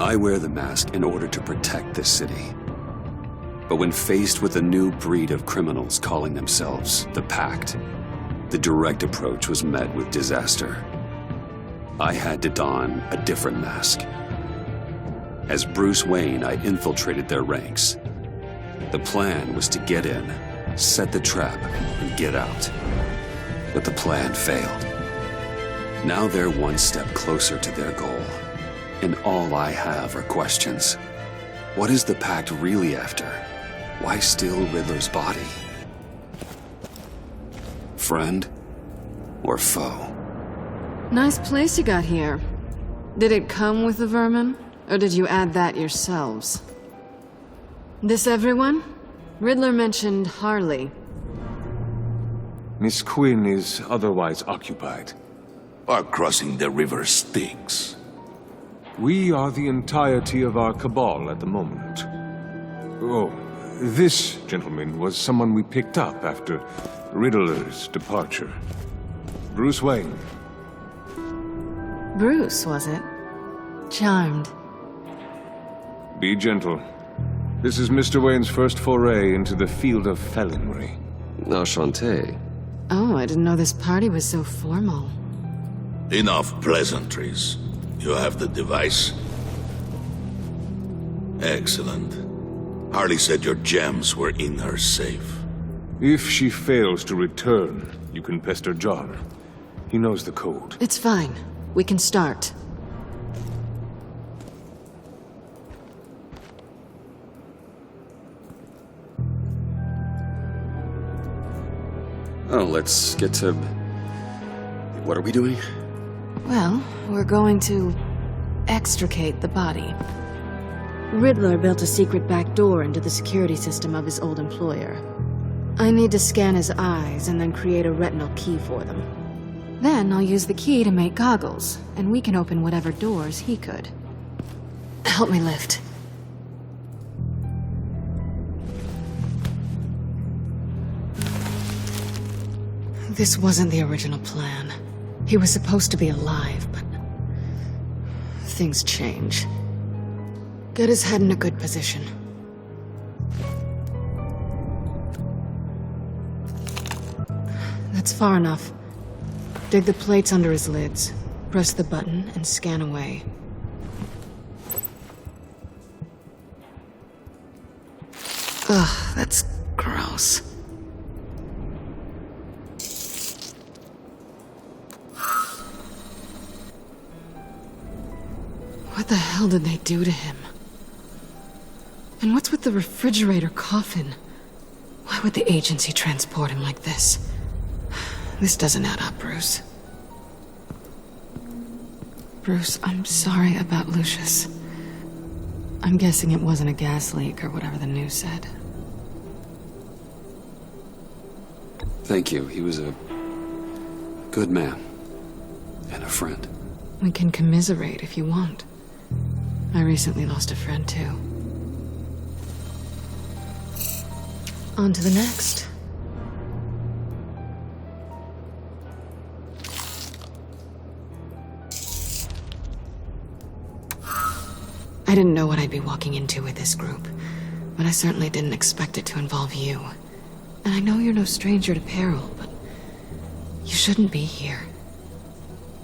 I wear the mask in order to protect this city. But when faced with a new breed of criminals calling themselves the Pact, the direct approach was met with disaster. I had to don a different mask. As Bruce Wayne, I infiltrated their ranks. The plan was to get in, set the trap, and get out. But the plan failed. Now they're one step closer to their goal. And all I have are questions. What is the Pact really after? Why steal Riddler's body? Friend or foe? Nice place you got here. Did it come with the vermin? Or did you add that yourselves? This everyone? Riddler mentioned Harley. Miss Quinn is otherwise occupied. Our crossing the river Styx. We are the entirety of our cabal at the moment. Oh, this gentleman was someone we picked up after Riddler's departure. Bruce Wayne. Bruce, was it? Charmed. Be gentle. This is Mr. Wayne's first foray into the field of felonry. Enchanté. Oh, I didn't know this party was so formal. Enough pleasantries. You have the device? Excellent. Harley said your gems were in her safe. If she fails to return, you can pester John. He knows the code. It's fine. We can start. Oh, let's get to... What are we doing? Well, we're going to extricate the body. Riddler built a secret back door into the security system of his old employer. I need to scan his eyes and then create a retinal key for them. Then I'll use the key to make goggles, and we can open whatever doors he could. Help me lift. This wasn't the original plan. He was supposed to be alive, but things change. Get his head in a good position. That's far enough. Dig the plates under his lids. Press the button and scan away. Ugh, that's gross. What the hell did they do to him? And what's with the refrigerator coffin? Why would the agency transport him like this? This doesn't add up, Bruce. Bruce, I'm sorry about Lucius. I'm guessing it wasn't a gas leak or whatever the news said. Thank you. He was a good man. And a friend. We can commiserate if you want. I recently lost a friend, too. On to the next. I didn't know what I'd be walking into with this group, but I certainly didn't expect it to involve you. And I know you're no stranger to peril, but you shouldn't be here.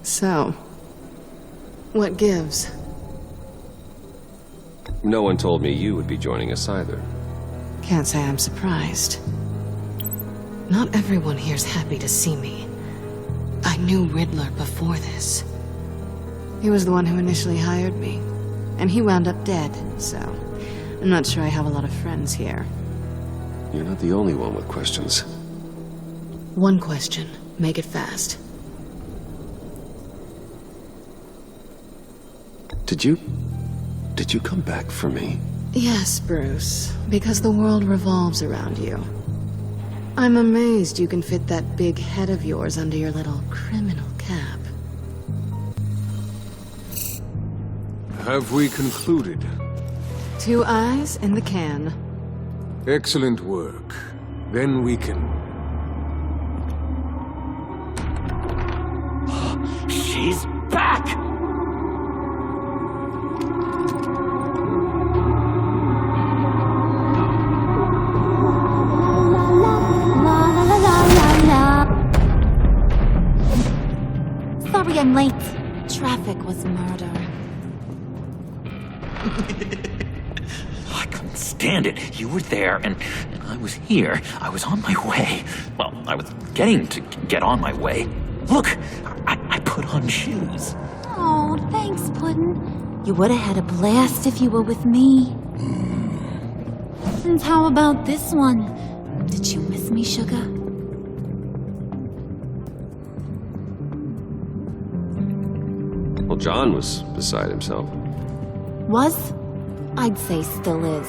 So, what gives? No one told me you would be joining us either. Can't say I'm surprised. Not everyone here's happy to see me. I knew Riddler before this. He was the one who initially hired me. And he wound up dead, so I'm not sure I have a lot of friends here. You're not the only one with questions. One question. Make it fast. Did you come back for me? Yes, Bruce. Because the world revolves around you. I'm amazed you can fit that big head of yours under your little criminal cap. Have we concluded? 2 eyes in the can. Excellent work. Then we can... She's back! I'm late. Traffic was murder. I couldn't stand it. You were there, and I was here. I was on my way. Well, I was getting to get on my way. Look, I put on shoes. Oh, thanks, Puddin'. You would have had a blast if you were with me. And how about this one? Did you miss me, Sugar? Well, John was beside himself. Was? I'd say still is.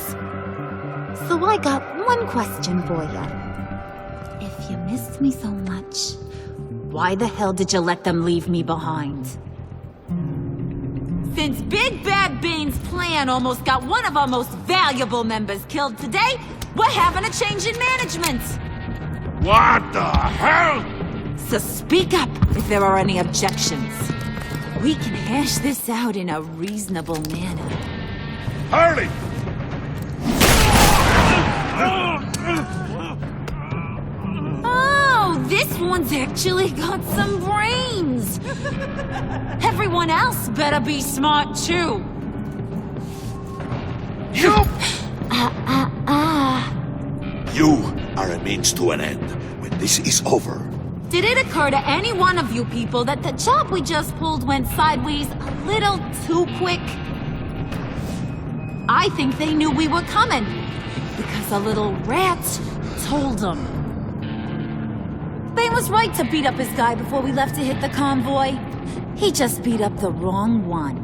So I got one question for you. If you missed me so much, why the hell did you let them leave me behind? Since Big Bad Bean's plan almost got one of our most valuable members killed today, we're having a change in management. What the hell? So speak up if there are any objections. We can hash this out in a reasonable manner. Harley! Oh, this one's actually got some brains. Everyone else better be smart too. You! You are a means to an end. When this is over, Did it occur to any one of you people that the job we just pulled went sideways a little too quick? I think they knew we were coming, because a little rat told them. Bane was right to beat up his guy before we left to hit the convoy. He just beat up the wrong one.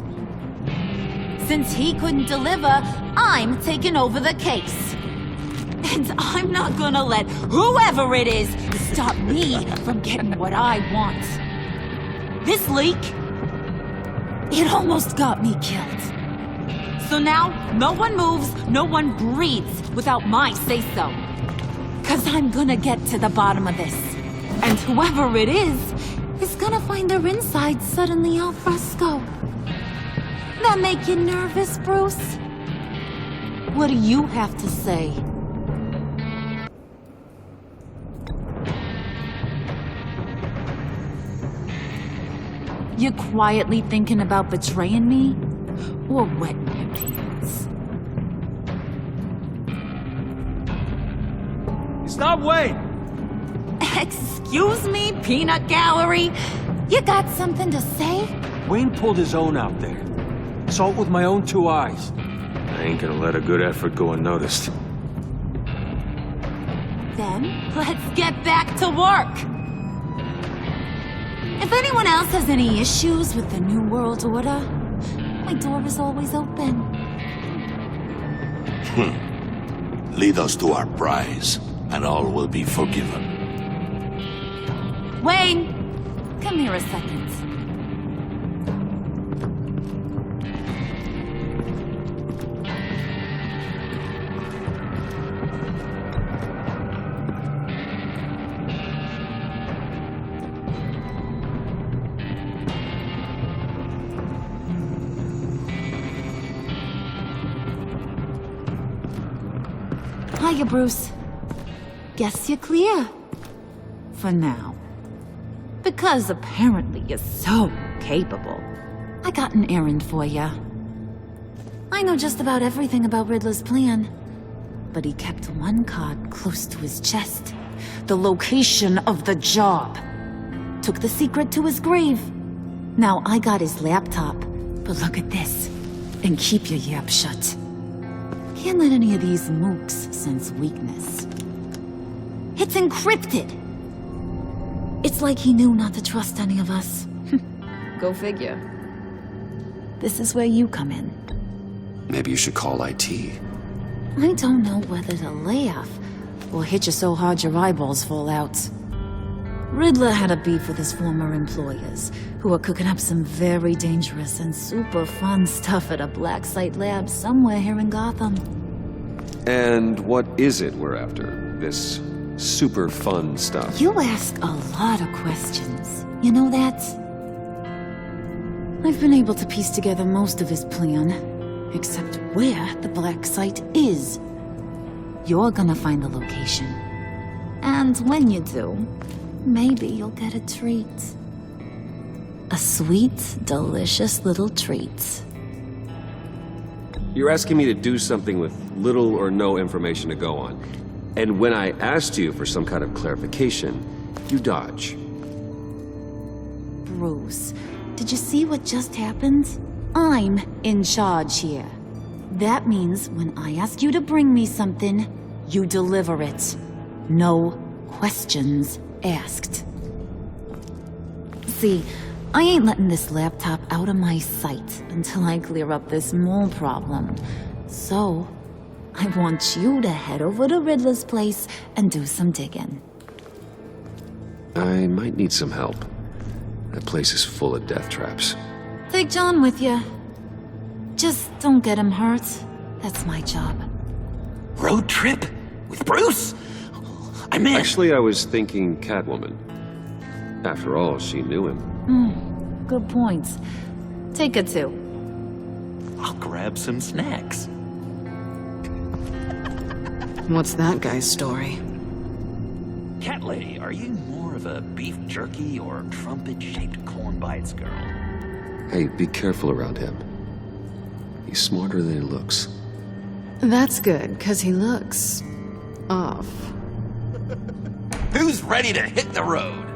Since he couldn't deliver, I'm taking over the case. And I'm not gonna let whoever it is stop me from getting what I want. This leak, it almost got me killed. So now, no one moves, no one breathes without my say-so. 'Cause I'm gonna get to the bottom of this. And whoever it is gonna find their insides suddenly al fresco. That make you nervous, Bruce? What do you have to say? You quietly thinking about betraying me? Or wetting your pants? Stop, Wayne! Excuse me, peanut gallery? You got something to say? Wayne pulled his own out there. Saw it with my own two eyes. I ain't gonna let a good effort go unnoticed. Then, let's get back to work. If anyone else has any issues with the New World Order, my door is always open. Lead us to our prize, and all will be forgiven. Wayne, come here a second. Hiya, Bruce. Guess you're clear. For now. Because apparently you're so capable. I got an errand for ya. I know just about everything about Riddler's plan. But he kept one card close to his chest. The location of the job. Took the secret to his grave. Now I got his laptop. But look at this. And keep your yap shut. Can't let any of these mooks sense weakness. It's encrypted! It's like he knew not to trust any of us. Go figure. This is where you come in. Maybe you should call IT. I don't know whether to laugh or hit you so hard your eyeballs fall out. Riddler had a beef with his former employers, who were cooking up some very dangerous and super fun stuff at a black site lab somewhere here in Gotham. And what is it we're after? This super fun stuff? You ask a lot of questions. You know that? I've been able to piece together most of his plan, except where the black site is. You're gonna find the location. And when you do, maybe you'll get a treat. A sweet, delicious little treat. You're asking me to do something with little or no information to go on. And when I asked you for some kind of clarification, you dodge. Bruce, did you see what just happened? I'm in charge here. That means when I ask you to bring me something, you deliver it. No questions asked. See, I ain't letting this laptop out of my sight until I clear up this mole problem. So, I want you to head over to Riddler's place and do some digging. I might need some help. That place is full of death traps. Take John with you. Just don't get him hurt. That's my job. Road trip? With Bruce? I'm in. Actually, I was thinking Catwoman. After all, she knew him. Good points. Take it too. I'll grab some snacks. What's that guy's story? Cat lady, are you more of a beef jerky or trumpet-shaped corn bites girl? Hey, be careful around him. He's smarter than he looks. That's good, because he looks... off. Who's ready to hit the road?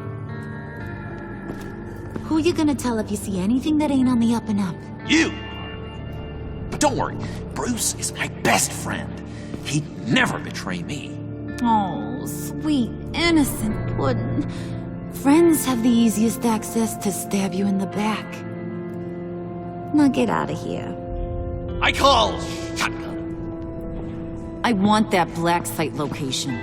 Who you gonna tell if you see anything that ain't on the up and up? You! But don't worry, Bruce is my best friend. He'd never betray me. Oh, sweet, innocent puddin'. Friends have the easiest access to stab you in the back. Now get out of here. I call shotgun. I want that black site location.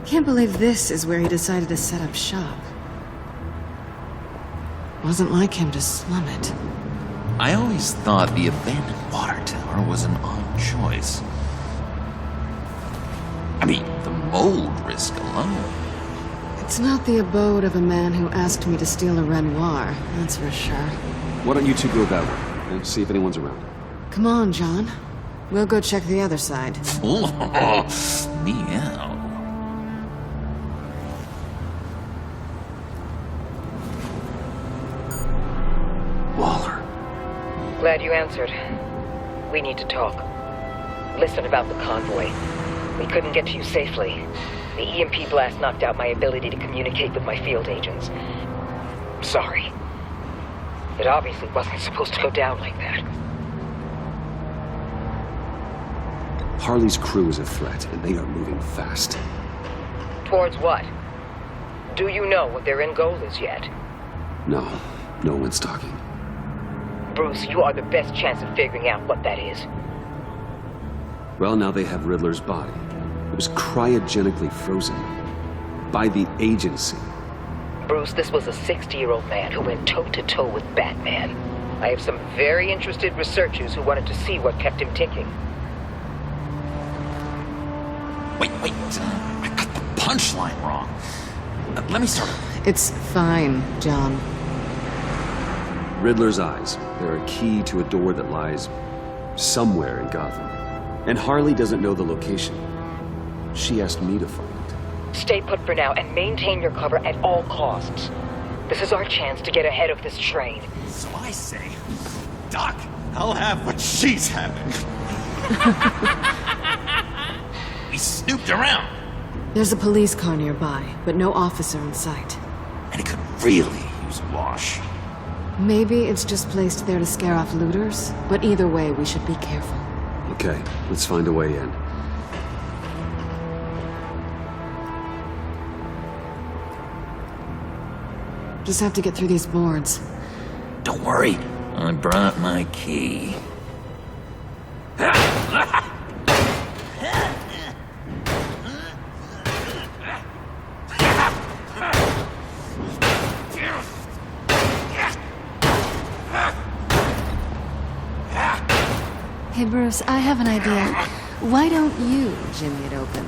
Can't believe this is where he decided to set up shop. Wasn't like him to slum it. I always thought the abandoned water tower was an odd choice. I mean, the mold risk alone. It's not the abode of a man who asked me to steal a Renoir, that's for sure. Why don't you two go that way and see if anyone's around? Come on, John. We'll go check the other side. Meow. Glad you answered. We need to talk. Listen about the convoy. We couldn't get to you safely. The EMP blast knocked out my ability to communicate with my field agents. Sorry. It obviously wasn't supposed to go down like that. Harley's crew is a threat, and they are moving fast. Towards what? Do you know what their end goal is yet? No, no one's talking. Bruce, you are the best chance of figuring out what that is. Well, now they have Riddler's body. It was cryogenically frozen. By the agency. Bruce, this was a 60-year-old man who went toe-to-toe with Batman. I have some very interested researchers who wanted to see what kept him ticking. Wait. I got the punchline wrong. Let me start over. It's fine, John. Riddler's eyes. They're a key to a door that lies somewhere in Gotham. And Harley doesn't know the location. She asked me to find it. Stay put for now and maintain your cover at all costs. This is our chance to get ahead of this train. So I say, Doc, I'll have what she's having. We snooped around. There's a police car nearby, but no officer in sight. And it could really use a wash. Maybe it's just placed there to scare off looters, but either way, we should be careful. Okay, let's find a way in. Just have to get through these boards. Don't worry, I brought my key. Hey, Bruce, I have an idea. Why don't you jimmy it open?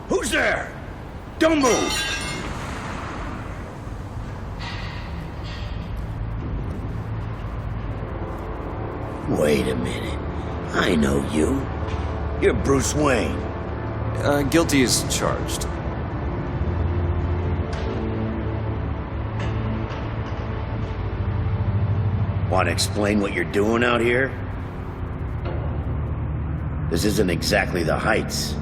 Who's there? Don't move! Wait a minute. I know you. You're Bruce Wayne. Guilty as charged. Want to explain what you're doing out here? This isn't exactly the Heights.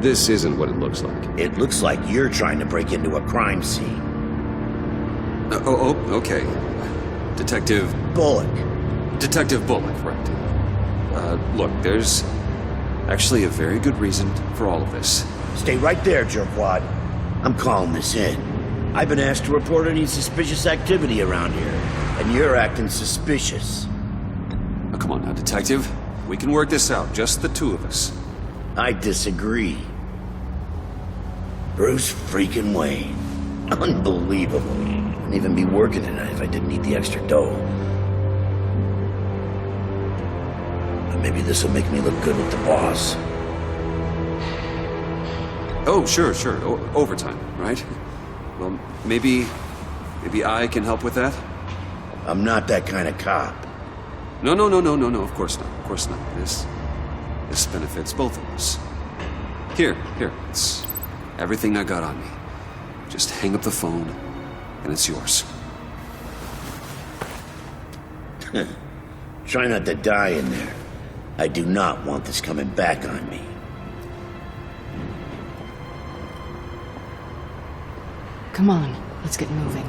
This isn't what it looks like. It looks like you're trying to break into a crime scene. Okay. Detective Bullock. Detective Bullock, right. Look, there's actually a very good reason for all of this. Stay right there, jerkwad. I'm calling this in. I've been asked to report any suspicious activity around here, and you're acting suspicious. Oh, come on now, Detective. We can work this out, just the two of us. I disagree. Bruce freaking Wayne. Unbelievable. Wouldn't even be working tonight if I didn't need the extra dough. But maybe this'll make me look good with the boss. Oh, sure. Overtime, right? Well, maybe I can help with that? I'm not that kind of cop. No, of course not. This benefits both of us. Here, it's everything I got on me. Just hang up the phone, and it's yours. Try not to die in there. I do not want this coming back on me. Come on, let's get moving.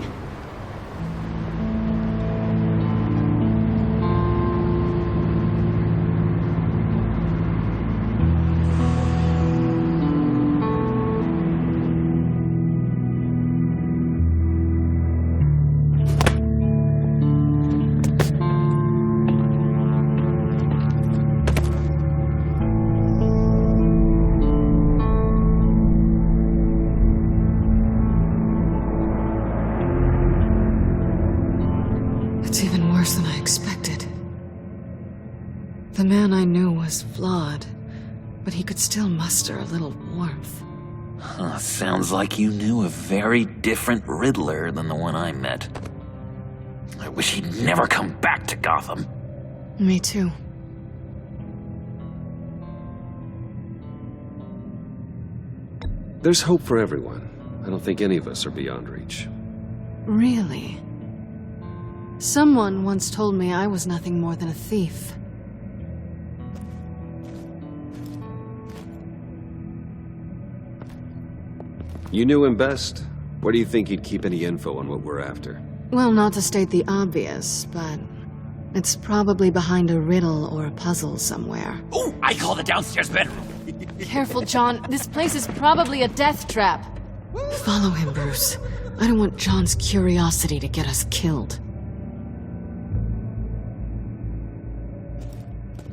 Than I expected. The man I knew was flawed, but he could still muster a little warmth. Sounds like you knew a very different Riddler than the one I met. I wish he'd never come back to Gotham. Me too. There's hope for everyone. I don't think any of us are beyond reach. Really? Someone once told me I was nothing more than a thief. You knew him best. Where do you think he'd keep any info on what we're after? Well, not to state the obvious, but it's probably behind a riddle or a puzzle somewhere. Oh, I call the downstairs bedroom. Careful, John. This place is probably a death trap. Follow him, Bruce. I don't want John's curiosity to get us killed.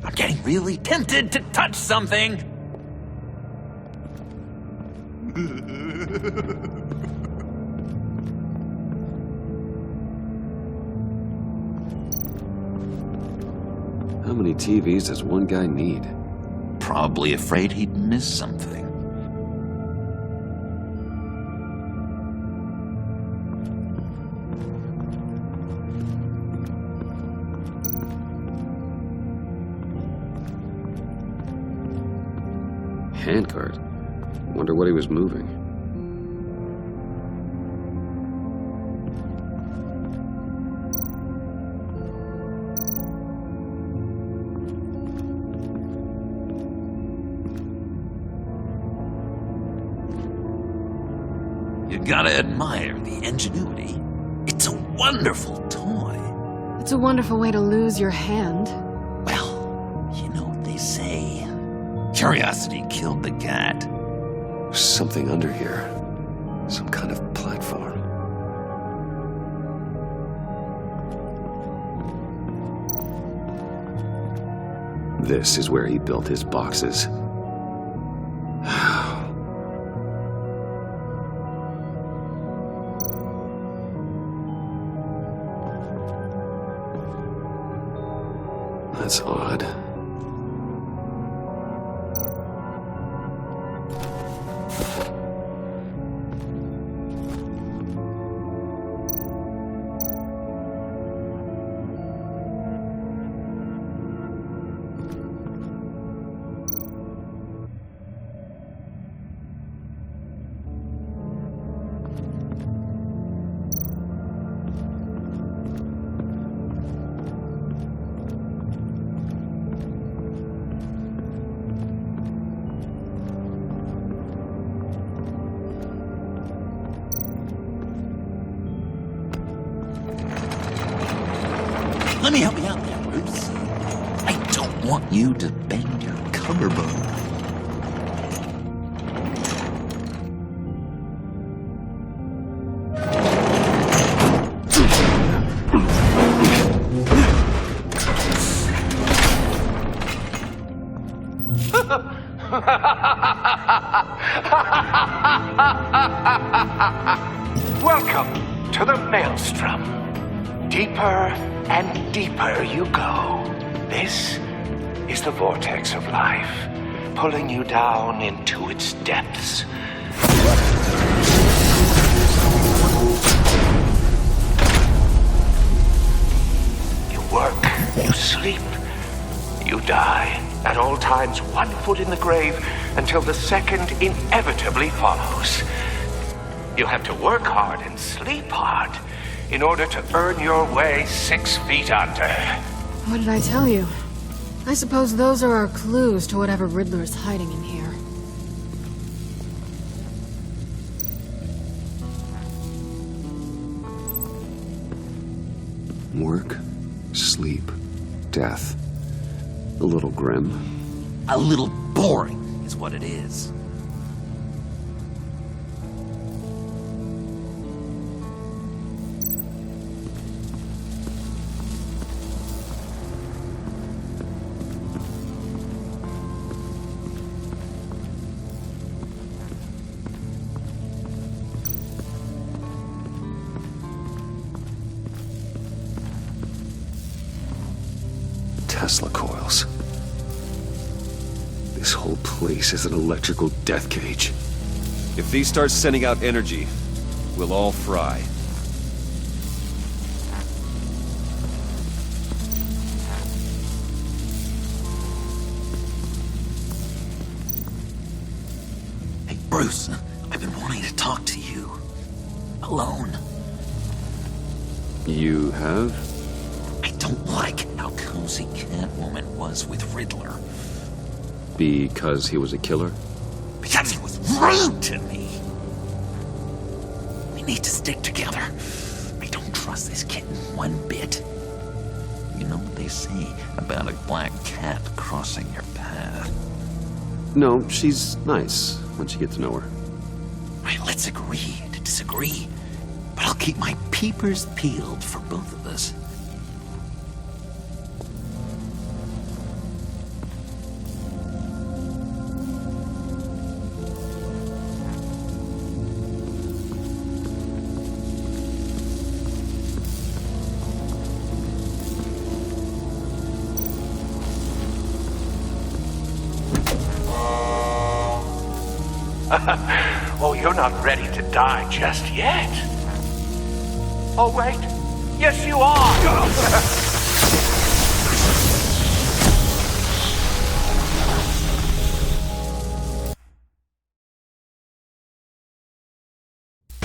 I'm getting really tempted to touch something. How many TVs does one guy need? Probably afraid he'd miss something. Handcart. Wonder what he was moving. You gotta admire the ingenuity. It's a wonderful toy. It's a wonderful way to lose your hand. Well, you know what they say. Curiosity killed the cat. There's something under here. Some kind of platform. This is where he built his boxes. That's odd. Let me help you out there, Bruce. I don't want you to bang your collarbone. Welcome to the Maelstrom. Deeper and deeper you go. This is the vortex of life, pulling you down into its depths. You work, you sleep, you die. At all times, 1 foot in the grave until the second inevitably follows. You have to work hard and sleep hard in order to earn your way 6 feet under. What did I tell you? I suppose those are our clues to whatever Riddler's hiding in here. Work, sleep, death. A little grim. A little boring is what it is. Tesla coils. This whole place is an electrical death cage. If these start sending out energy, we'll all fry. Hey, Bruce, I've been wanting to talk to you. Alone. You have? I don't like how cozy Catwoman was with Riddler. Because he was a killer? Because he was rude to me. We need to stick together. I don't trust this kitten one bit. You know what they say about a black cat crossing your path? No, she's nice once you get to know her. Right, let's agree to disagree. But I'll keep my peepers peeled for both of us. Oh, you're not ready to die just yet. Oh, wait. Yes, you are.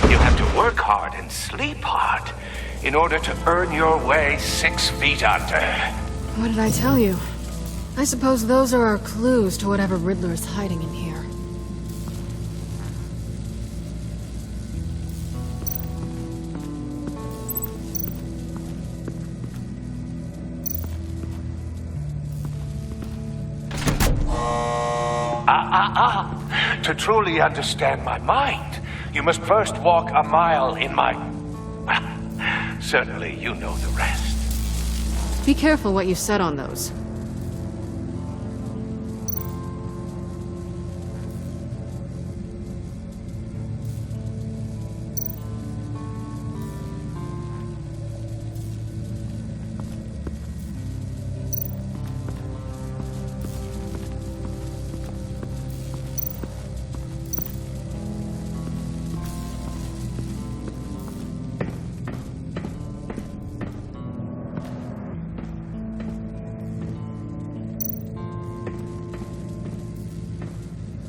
You have to work hard and sleep hard in order to earn your way 6 feet under. What did I tell you? I suppose those are our clues to whatever Riddler's hiding in here. To truly understand my mind, you must first walk a mile in my... Well, certainly you know the rest. Be careful what you said on those.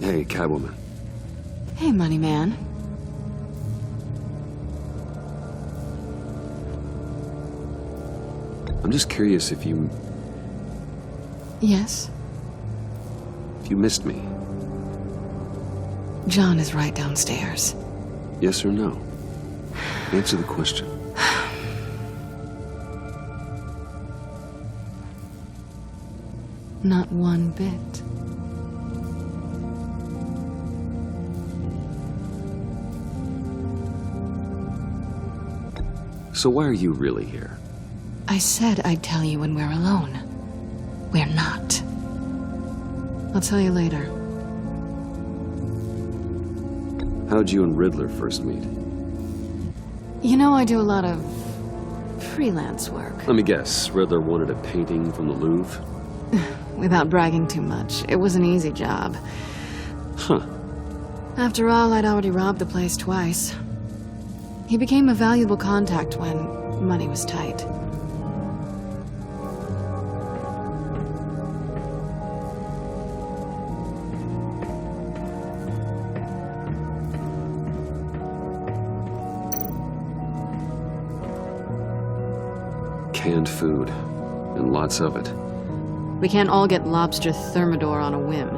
Hey, Catwoman. Hey, Money Man. I'm just curious if you... Yes? If you missed me. John is right downstairs. Yes or no? Answer the question. Not one bit. So why are you really here? I said I'd tell you when we're alone. We're not. I'll tell you later. How'd you and Riddler first meet? You know, I do a lot of freelance work. Let me guess, Riddler wanted a painting from the Louvre? Without bragging too much, it was an easy job. Huh. After all, I'd already robbed the place twice. He became a valuable contact when money was tight. Canned food, and lots of it. We can't all get lobster thermidor on a whim.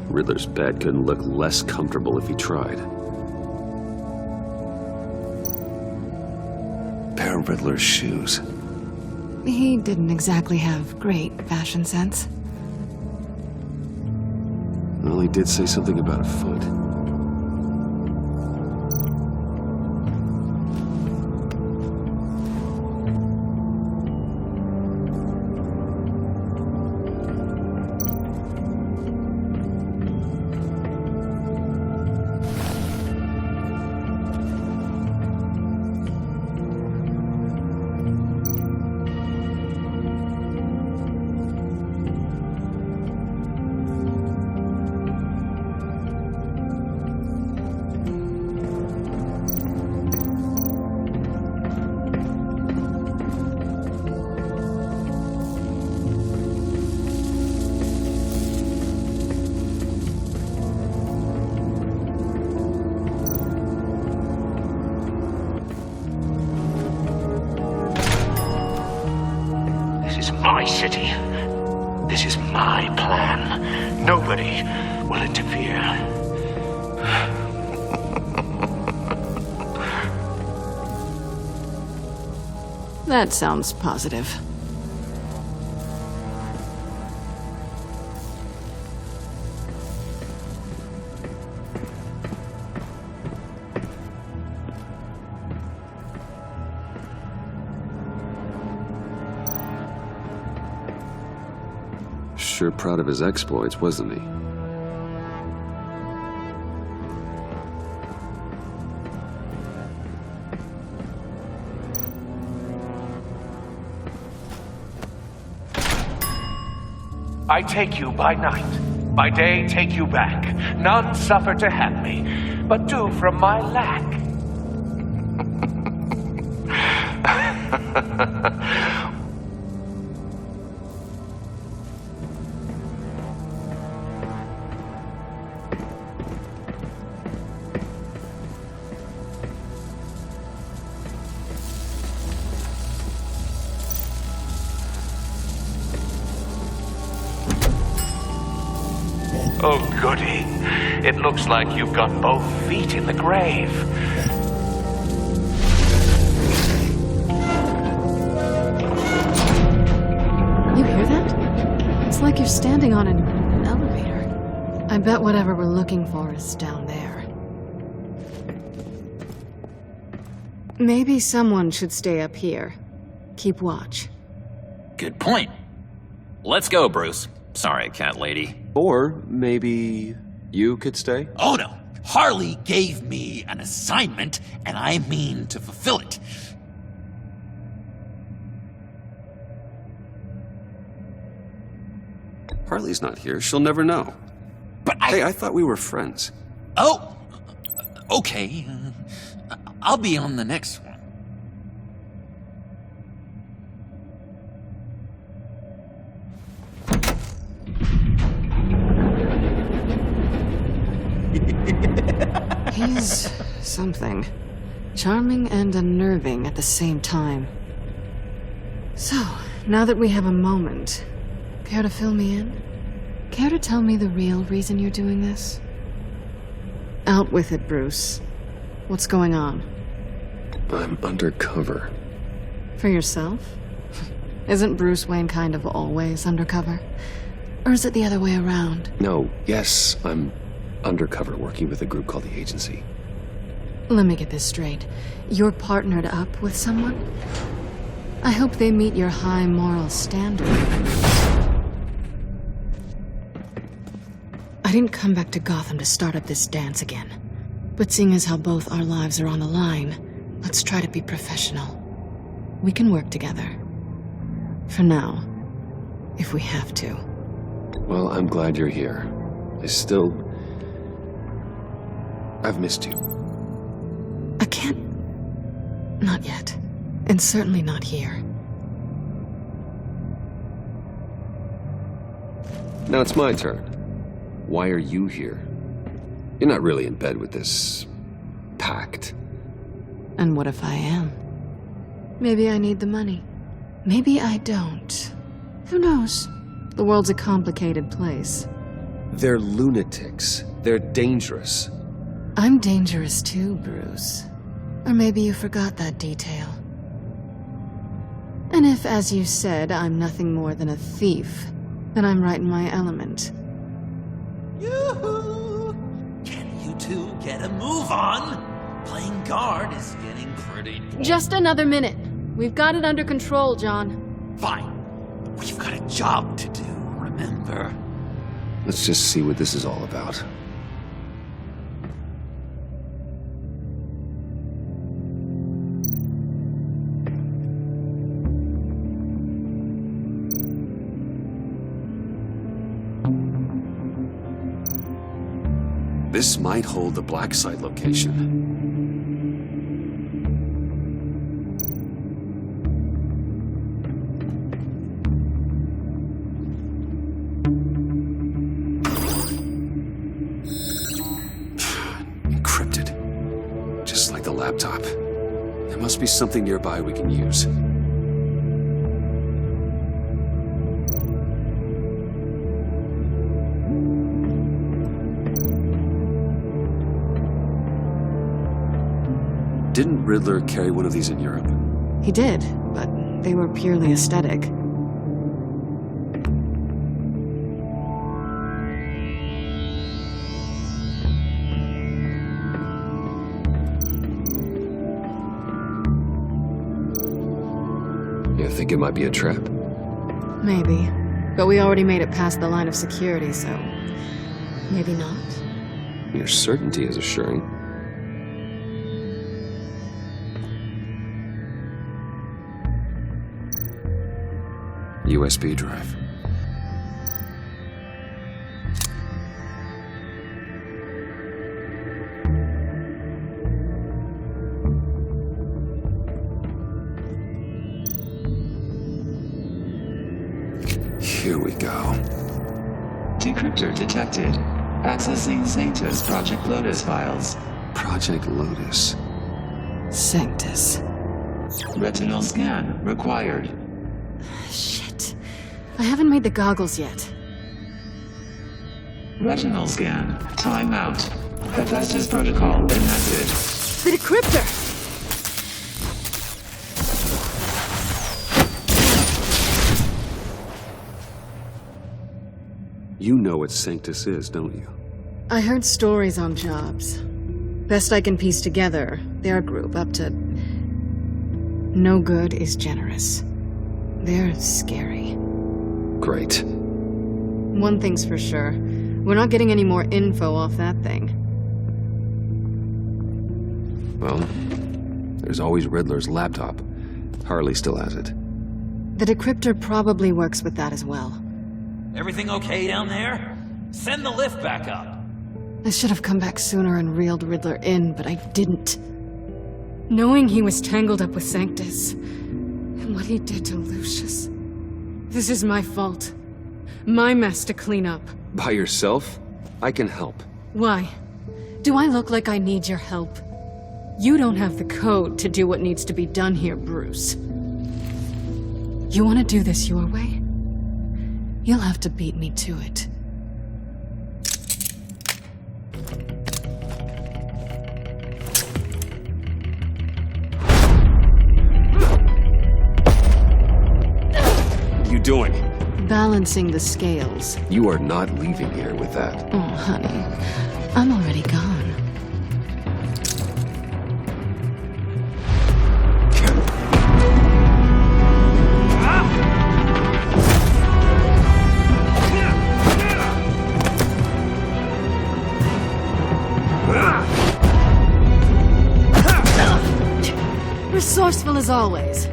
Riddler's bed couldn't look less comfortable if he tried. Pair of Riddler's shoes. He didn't exactly have great fashion sense. Well, he did say something about a foot. My city. This is my plan. Nobody will interfere. That sounds positive. Sure proud of his exploits, wasn't he? I take you by night. By day, take you back. None suffer to have me, but do from my lack. Oh, goody. It looks like you've got both feet in the grave. It's like you're standing on an elevator. I bet whatever we're looking for is down there. Maybe someone should stay up here. Keep watch. Good point. Let's go, Bruce. Sorry, cat lady. Or maybe you could stay? Oh no! Harley gave me an assignment, and I mean to fulfill it. Harley's not here. She'll never know. But Hey, I thought we were friends. Oh! Okay. I'll be on the next one. He's something. Charming and unnerving at the same time. So, now that we have a moment, care to fill me in? Care to tell me the real reason you're doing this? Out with it, Bruce. What's going on? I'm undercover. For yourself? Isn't Bruce Wayne kind of always undercover? Or is it the other way around? No, yes, I'm undercover working with a group called the Agency. Let me get this straight. You're partnered up with someone? I hope they meet your high moral standard. I didn't come back to Gotham to start up this dance again. But seeing as how both our lives are on the line, let's try to be professional. We can work together. For now. If we have to. Well, I'm glad you're here. I've missed you. I can't... Not yet. And certainly not here. Now it's my turn. Why are you here? You're not really in bed with this... pact. And what if I am? Maybe I need the money. Maybe I don't. Who knows? The world's a complicated place. They're lunatics. They're dangerous. I'm dangerous too, Bruce. Or maybe you forgot that detail. And if, as you said, I'm nothing more than a thief, then I'm right in my element. Yoo-hoo! Can you two get a move on? Playing guard is getting pretty... Just another minute. We've got it under control, John. Fine. We've got a job to do, remember? Let's just see what this is all about. This might hold the black site location. Encrypted. Just like the laptop. There must be something nearby we can use. Didn't Riddler carry one of these in Europe? He did, but they were purely aesthetic. You think it might be a trap? Maybe. But we already made it past the line of security, so... maybe not. Your certainty is assuring. USB drive. Here we go. Decryptor detected. Accessing Sanctus Project Lotus files. Project Lotus. Sanctus. Retinal scan required. Shit. I haven't made the goggles yet. Retinal scan. Timeout. Hephaestus protocol enacted. The decryptor! You know what Sanctus is, don't you? I heard stories on jobs. Best I can piece together, their group up to... No good is generous. They're scary. Great. One thing's for sure. We're not getting any more info off that thing. Well, there's always Riddler's laptop. Harley still has it. The decryptor probably works with that as well. Everything okay down there? Send the lift back up. I should have come back sooner and reeled Riddler in, but I didn't. Knowing he was tangled up with Sanctus, and what he did to Lucius. This is my fault. My mess to clean up. By yourself? I can help. Why? Do I look like I need your help? You don't have the code to do what needs to be done here, Bruce. You want to do this your way? You'll have to beat me to it. What are you doing? Balancing the scales. You are not leaving here with that. Oh, honey. I'm already gone. Resourceful as always.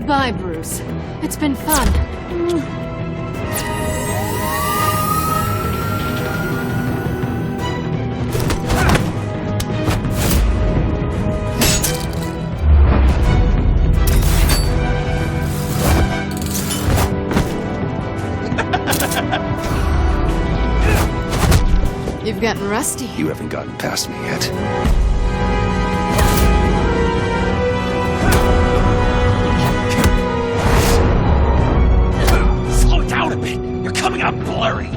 Bye, Bruce. It's been fun. You've gotten rusty. You haven't gotten past me yet. Slow down a bit. You're coming out blurry.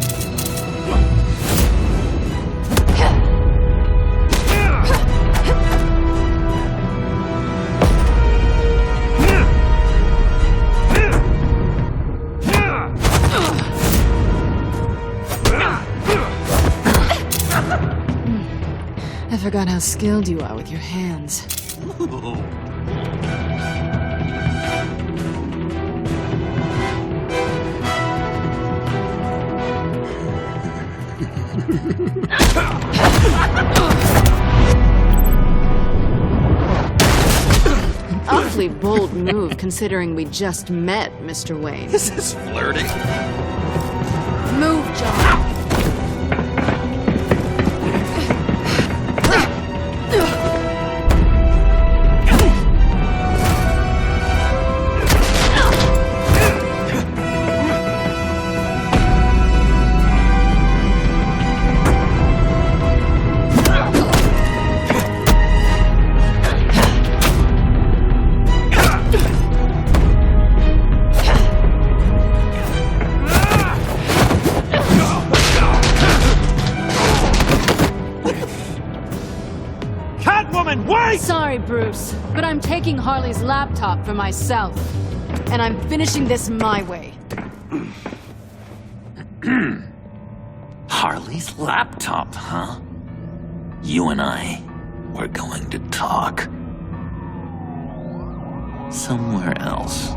I forgot how skilled you are with your hands. An awfully bold move, considering we just met, Mr. Wayne. This is flirting. Move, John. Sorry, Bruce, but I'm taking Harley's laptop for myself. And I'm finishing this my way. Harley's laptop, huh? You and I, we're going to talk. Somewhere else.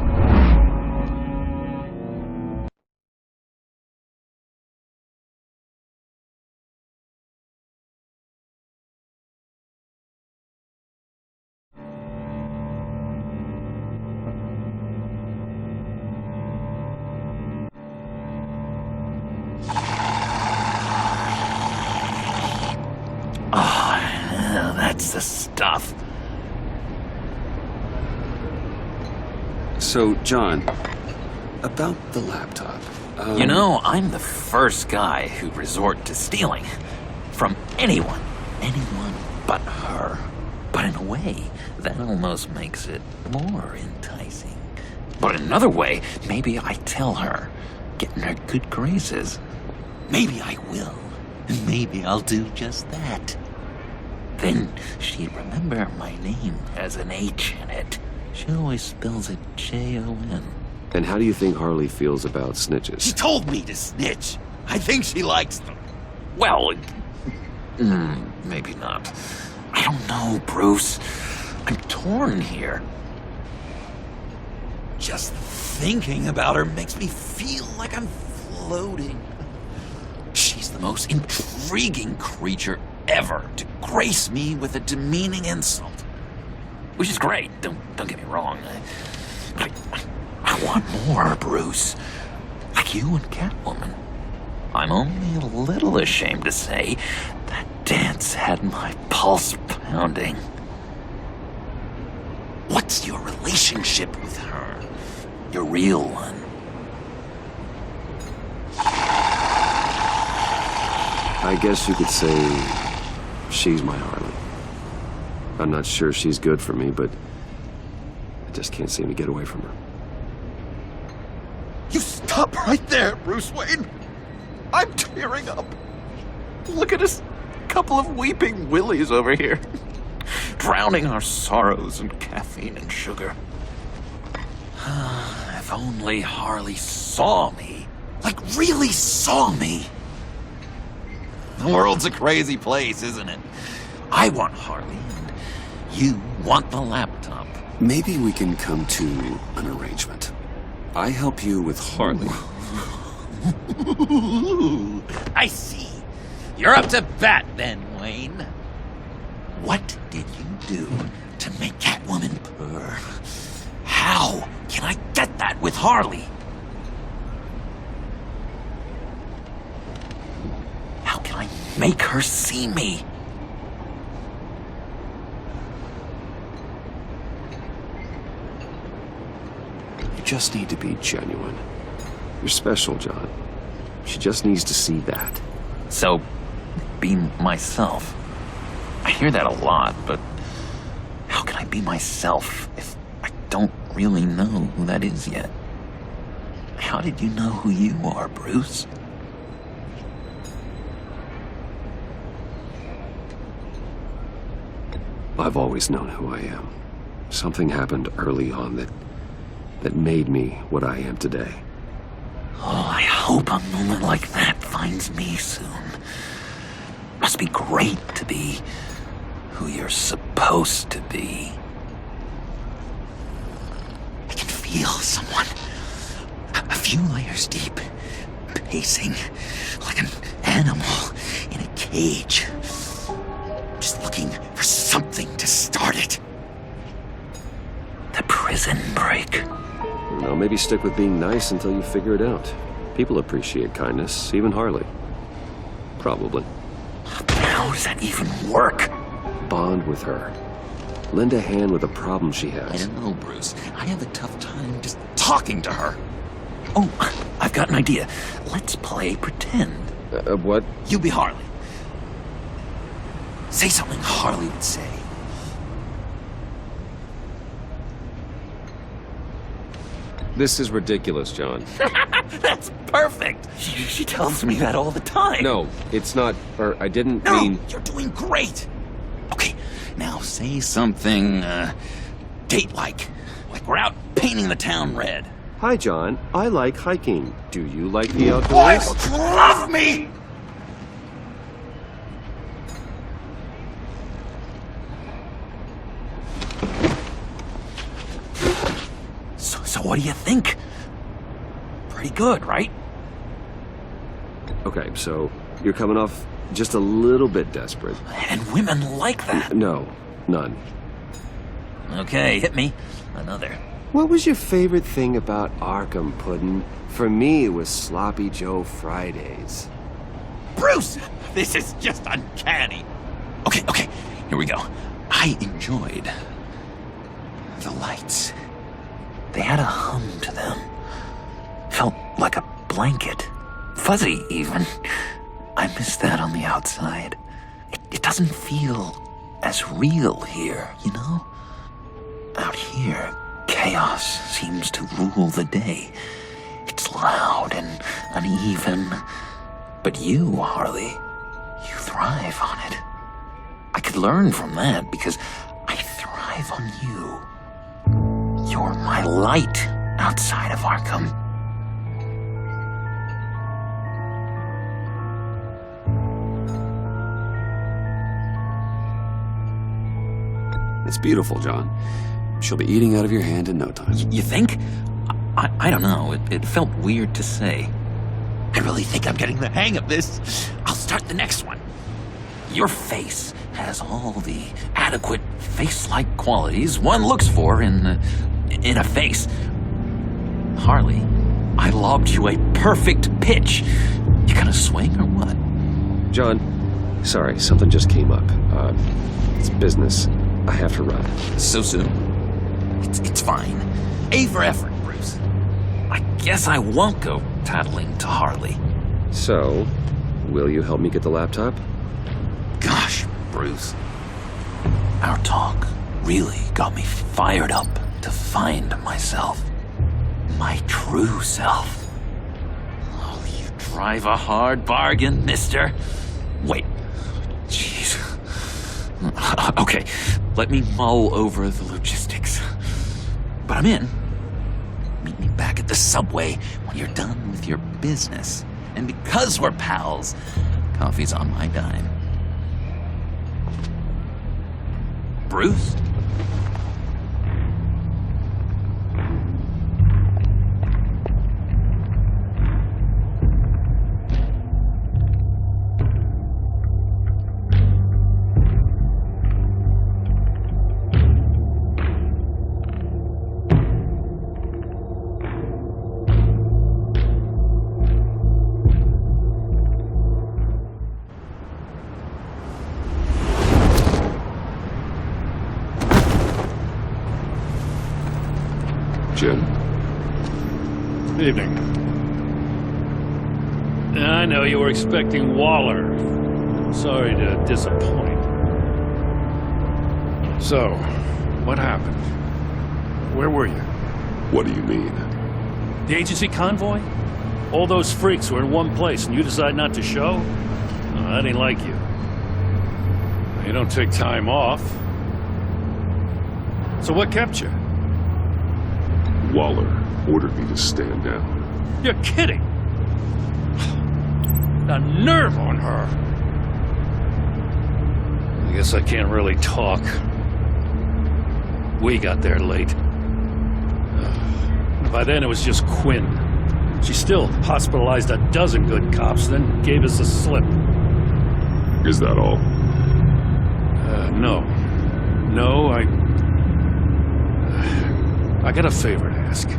That's the stuff. So, John, about the laptop. You know, I'm the first guy who'd resort to stealing. From anyone but her. But in a way, that almost makes it more enticing. But in another way, maybe I tell her, get in her good graces. Maybe I will. And maybe I'll do just that. then she'd remember my name has an H in it. She always spells it J-O-N. And how do you think Harley feels about snitches? She told me to snitch. I think she likes them. Well, maybe not. I don't know, Bruce. I'm torn here. Just thinking about her makes me feel like I'm floating. She's the most intriguing creature ever to grace me with a demeaning insult. Which is great, don't get me wrong. I want more, Bruce. Like you and Catwoman. I'm only a little ashamed to say that dance had my pulse pounding. What's your relationship with her? Your real one. I guess you could say she's my Harley. I'm not sure she's good for me, but I just can't seem to get away from her. You stop right there, Bruce Wayne. I'm tearing up. Look at us, a couple of weeping willies over here. Drowning our sorrows in caffeine and sugar. If only Harley saw me. Like, really saw me. The world's a crazy place, isn't it? I want Harley, and you want the laptop. Maybe we can come to an arrangement. I help you with Harley. I see. You're up to bat then, Wayne. What did you do to make Catwoman purr? How can I get that with Harley? How can I make her see me? You just need to be genuine. You're special, John. She just needs to see that. So, be myself. I hear that a lot, but how can I be myself if I don't really know who that is yet? How did you know who you are, Bruce? I've always known who I am. Something happened early on that made me what I am today. Oh, I hope a moment like that finds me soon. Must be great to be who you're supposed to be. I can feel someone a few layers deep, pacing like an animal in a cage. Just looking for something to start it. The prison break. Well, maybe stick with being nice until you figure it out. People appreciate kindness, even Harley. Probably. How does that even work? Bond with her. Lend a hand with a problem she has. I don't know, Bruce. I have a tough time just talking to her. Oh, I've got an idea. Let's play pretend. What? You be Harley. Say something Harley would say. This is ridiculous, John. That's perfect. She tells me that all the time. No, it's not, or I didn't No, mean... you're doing great. Okay, now say something, date-like. Like we're out painting the town red. Hi, John. I like hiking. Do you like the outdoors? Boys, love me! So what do you think? Pretty good, right? Okay, so you're coming off just a little bit desperate. And women like that. No, none. Okay, hit me. Another. What was your favorite thing about Arkham, Puddin'? For me, it was Sloppy Joe Fridays. Bruce! This is just uncanny. Okay, here we go. I enjoyed the lights. They had a hum to them. Felt like a blanket. Fuzzy, even. I miss that on the outside. It doesn't feel as real here, you know? Out here, chaos seems to rule the day. It's loud and uneven. But you, Harley, you thrive on it. I could learn from that because I thrive on you. You're my light outside of Arkham. It's beautiful, John. She'll be eating out of your hand in no time. You think? I don't know. It felt weird to say. I really think I'm getting the hang of this. I'll start the next one. Your face has all the adequate face-like qualities one looks for in a face. Harley, I lobbed you a perfect pitch. You gonna swing or what? John, sorry, something just came up. It's business. I have to run. So soon? It's fine. A for effort, Bruce. I guess I won't go tattling to Harley. So, will you help me get the laptop? Gosh, Bruce. Our talk really got me fired up to find myself. My true self. Oh, you drive a hard bargain, mister. Wait. Jeez. Okay, let me mull over the logistics. But I'm in. Meet me back at the subway when you're done with your business. And because we're pals, coffee's on my dime. Bruce? Jim? Evening. I know you were expecting Waller. Sorry to disappoint. So, what happened? Where were you? What do you mean? The agency convoy? All those freaks were in one place and you decide not to show? I didn't like you. You don't take time off. So what kept you? Waller ordered me to stand down. You're kidding! The nerve on her! I guess I can't really talk. We got there late. By then it was just Quinn. She still hospitalized a dozen good cops, then gave us the slip. Is that all? No. No, I got a favor to ask.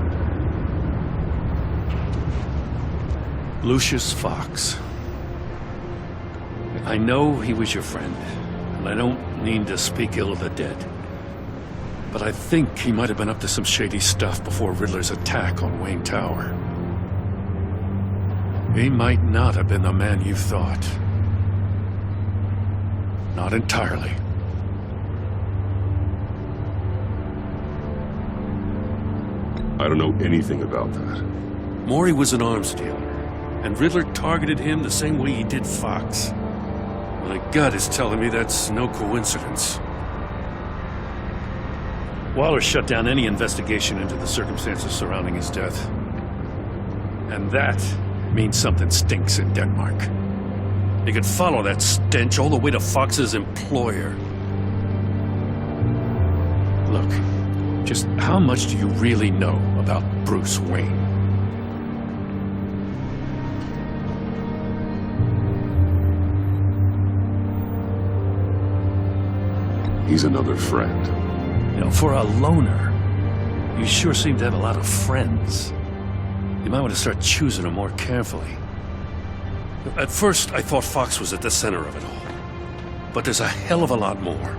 Lucius Fox. I know he was your friend, and I don't mean to speak ill of the dead. But I think he might have been up to some shady stuff before Riddler's attack on Wayne Tower. He might not have been the man you thought. Not entirely. I don't know anything about that. Maury was an arms dealer, and Riddler targeted him the same way he did Fox. My gut is telling me that's no coincidence. Waller shut down any investigation into the circumstances surrounding his death. And that means something stinks in Denmark. You could follow that stench all the way to Fox's employer. Look, just how much do you really know about Bruce Wayne? He's another friend. You know, for a loner, you sure seem to have a lot of friends. You might want to start choosing them more carefully. At first, I thought Fox was at the center of it all. But there's a hell of a lot more.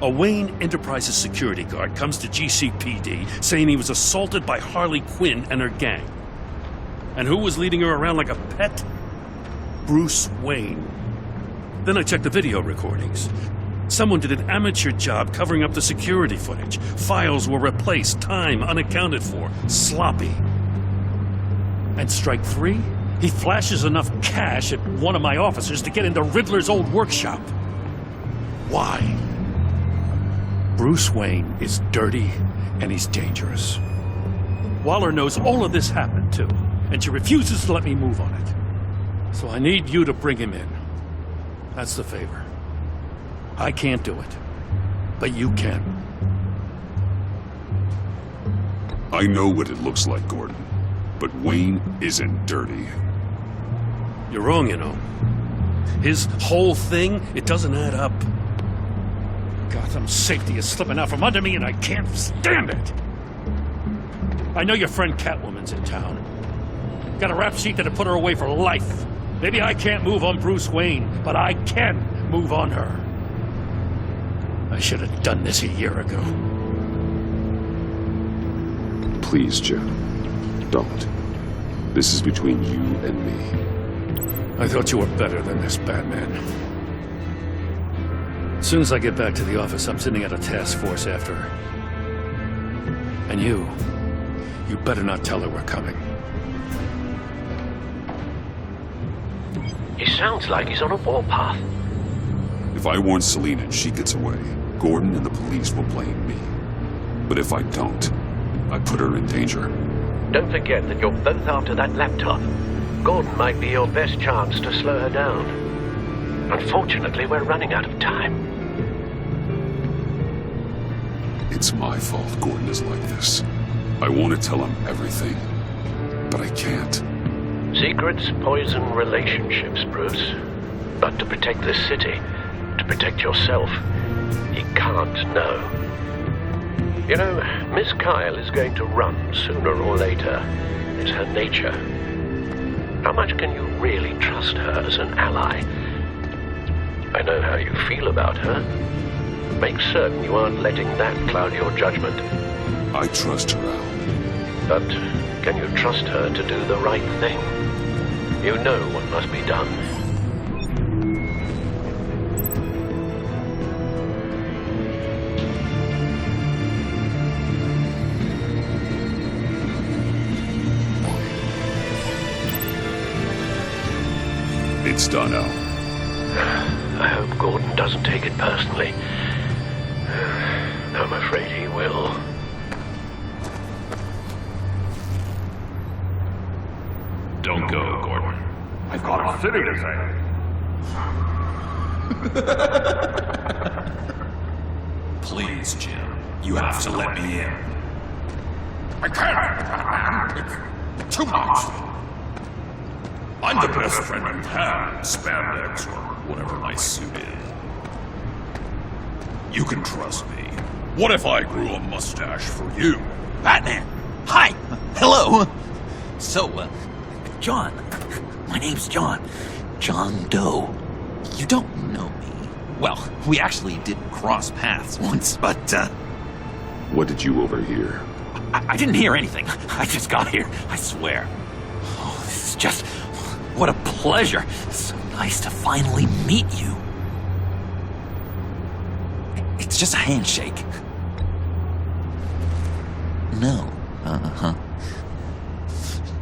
A Wayne Enterprises security guard comes to GCPD saying he was assaulted by Harley Quinn and her gang. And who was leading her around like a pet? Bruce Wayne. Then I checked the video recordings. Someone did an amateur job covering up the security footage. Files were replaced, time unaccounted for, sloppy. And strike three? He flashes enough cash at one of my officers to get into Riddler's old workshop. Why? Bruce Wayne is dirty and he's dangerous. Waller knows all of this happened too, and she refuses to let me move on it. So I need you to bring him in. That's the favor. I can't do it, but you can. I know what it looks like, Gordon, but Wayne isn't dirty. You're wrong, you know. His whole thing, it doesn't add up. Gotham's safety is slipping out from under me and I can't stand it. I know your friend Catwoman's in town. Got a rap sheet that'd put her away for life. Maybe I can't move on Bruce Wayne, but I can move on her. I should have done this a year ago. Please, Jim. Don't. This is between you and me. I thought you were better than this, Batman. As soon as I get back to the office, I'm sitting at a task force after her. And you better not tell her we're coming. He sounds like he's on a warpath. If I warn Selina and she gets away, Gordon and the police will blame me. But if I don't, I put her in danger. Don't forget that you're both after that laptop. Gordon might be your best chance to slow her down. Unfortunately, we're running out of time. It's my fault Gordon is like this. I want to tell him everything, but I can't. Secrets poison relationships, Bruce. But to protect this city, to protect yourself, he can't know. You know, Miss Kyle is going to run sooner or later. It's her nature. How much can you really trust her as an ally? I know how you feel about her. Make certain you aren't letting that cloud your judgment. I trust her, Al. But can you trust her to do the right thing? You know what must be done. It's done, Al. I hope Gordon doesn't take it personally. I'm afraid he will. Don't go, Gordon. I've got a city to save. Please, Jim. You have to let me in. I can't! It's too much! I'm the best friend you have, spandex or whatever my suit is. You can trust me. What if I grew a mustache for you? Batman! Hi! Hello! So, John. My name's John. John Doe. You don't know me. Well, we actually did cross paths once, but, What did you overhear? I didn't hear anything. I just got here, I swear. Oh, this is just... What a pleasure. So nice to finally meet you. It's just a handshake. No. Uh-huh.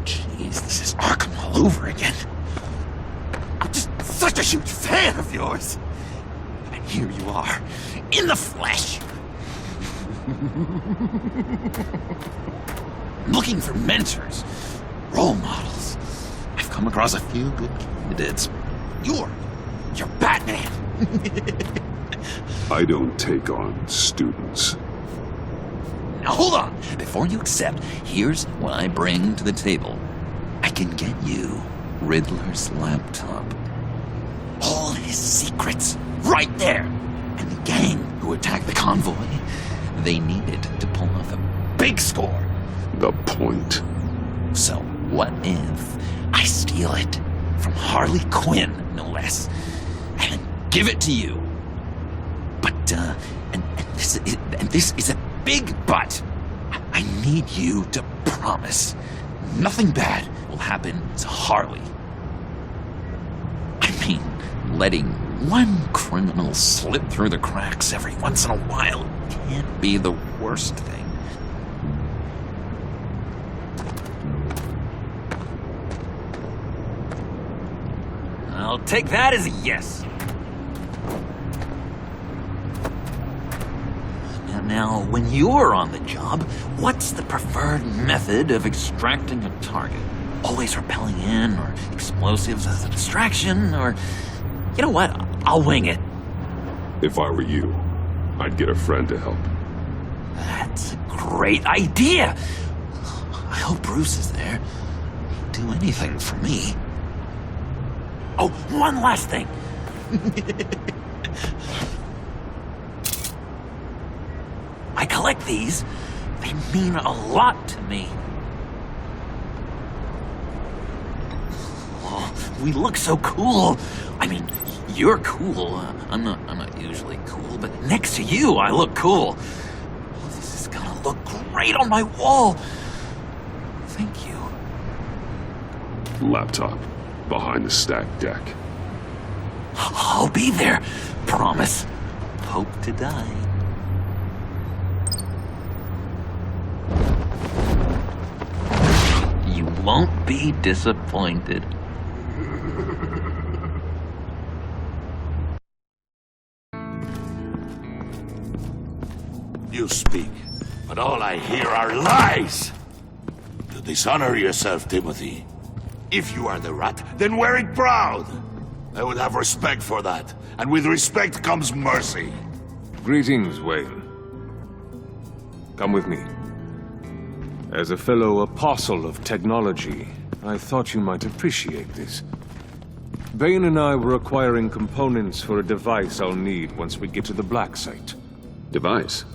Jeez, this is Arkham all over again. I'm just such a huge fan of yours. And here you are, in the flesh. Looking for mentors, role models. I've come across a few good candidates. You're Batman. I don't take on students. Now hold on. Before you accept, here's what I bring to the table. I can get you Riddler's laptop. All his secrets, right there. And the gang who attacked the convoy, they needed to pull off a big score. The point. So what if I steal it from Harley Quinn, no less, and give it to you? But, and this is a big but. I need you to promise nothing bad will happen to Harley. I mean, letting one criminal slip through the cracks every once in a while can't be the worst thing. I'll take that as a yes. Now, when you're on the job, what's the preferred method of extracting a target? Always rappelling in, or explosives as a distraction, or... You know what? I'll wing it. If I were you, I'd get a friend to help. That's a great idea! I hope Bruce is there. He'd do anything for me. Oh, one last thing! I collect these. They mean a lot to me. Oh, we look so cool. I mean, you're cool. I'm not usually cool, but next to you, I look cool. Oh, this is gonna look great on my wall. Thank you. Laptop. Behind the stacked deck. I'll be there. Promise. Hope to die. You won't be disappointed. You speak, but all I hear are lies! You dishonor yourself, Timothy. If you are the rat, then wear it proud! I would have respect for that, and with respect comes mercy. Greetings, Wayne. Come with me. As a fellow apostle of technology, I thought you might appreciate this. Bane and I were acquiring components for a device I'll need once we get to the Black Site. Device?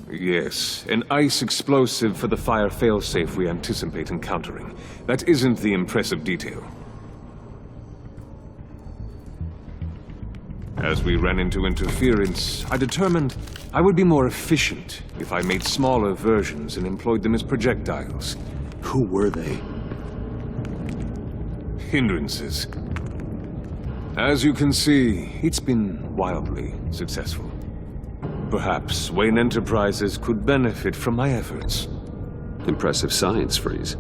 Yes, an ice explosive for the fire failsafe we anticipate encountering. That isn't the impressive detail. As we ran into interference, I determined I would be more efficient if I made smaller versions and employed them as projectiles. Who were they? Hindrances. As you can see, it's been wildly successful. Perhaps Wayne Enterprises could benefit from my efforts. Impressive science, Freeze.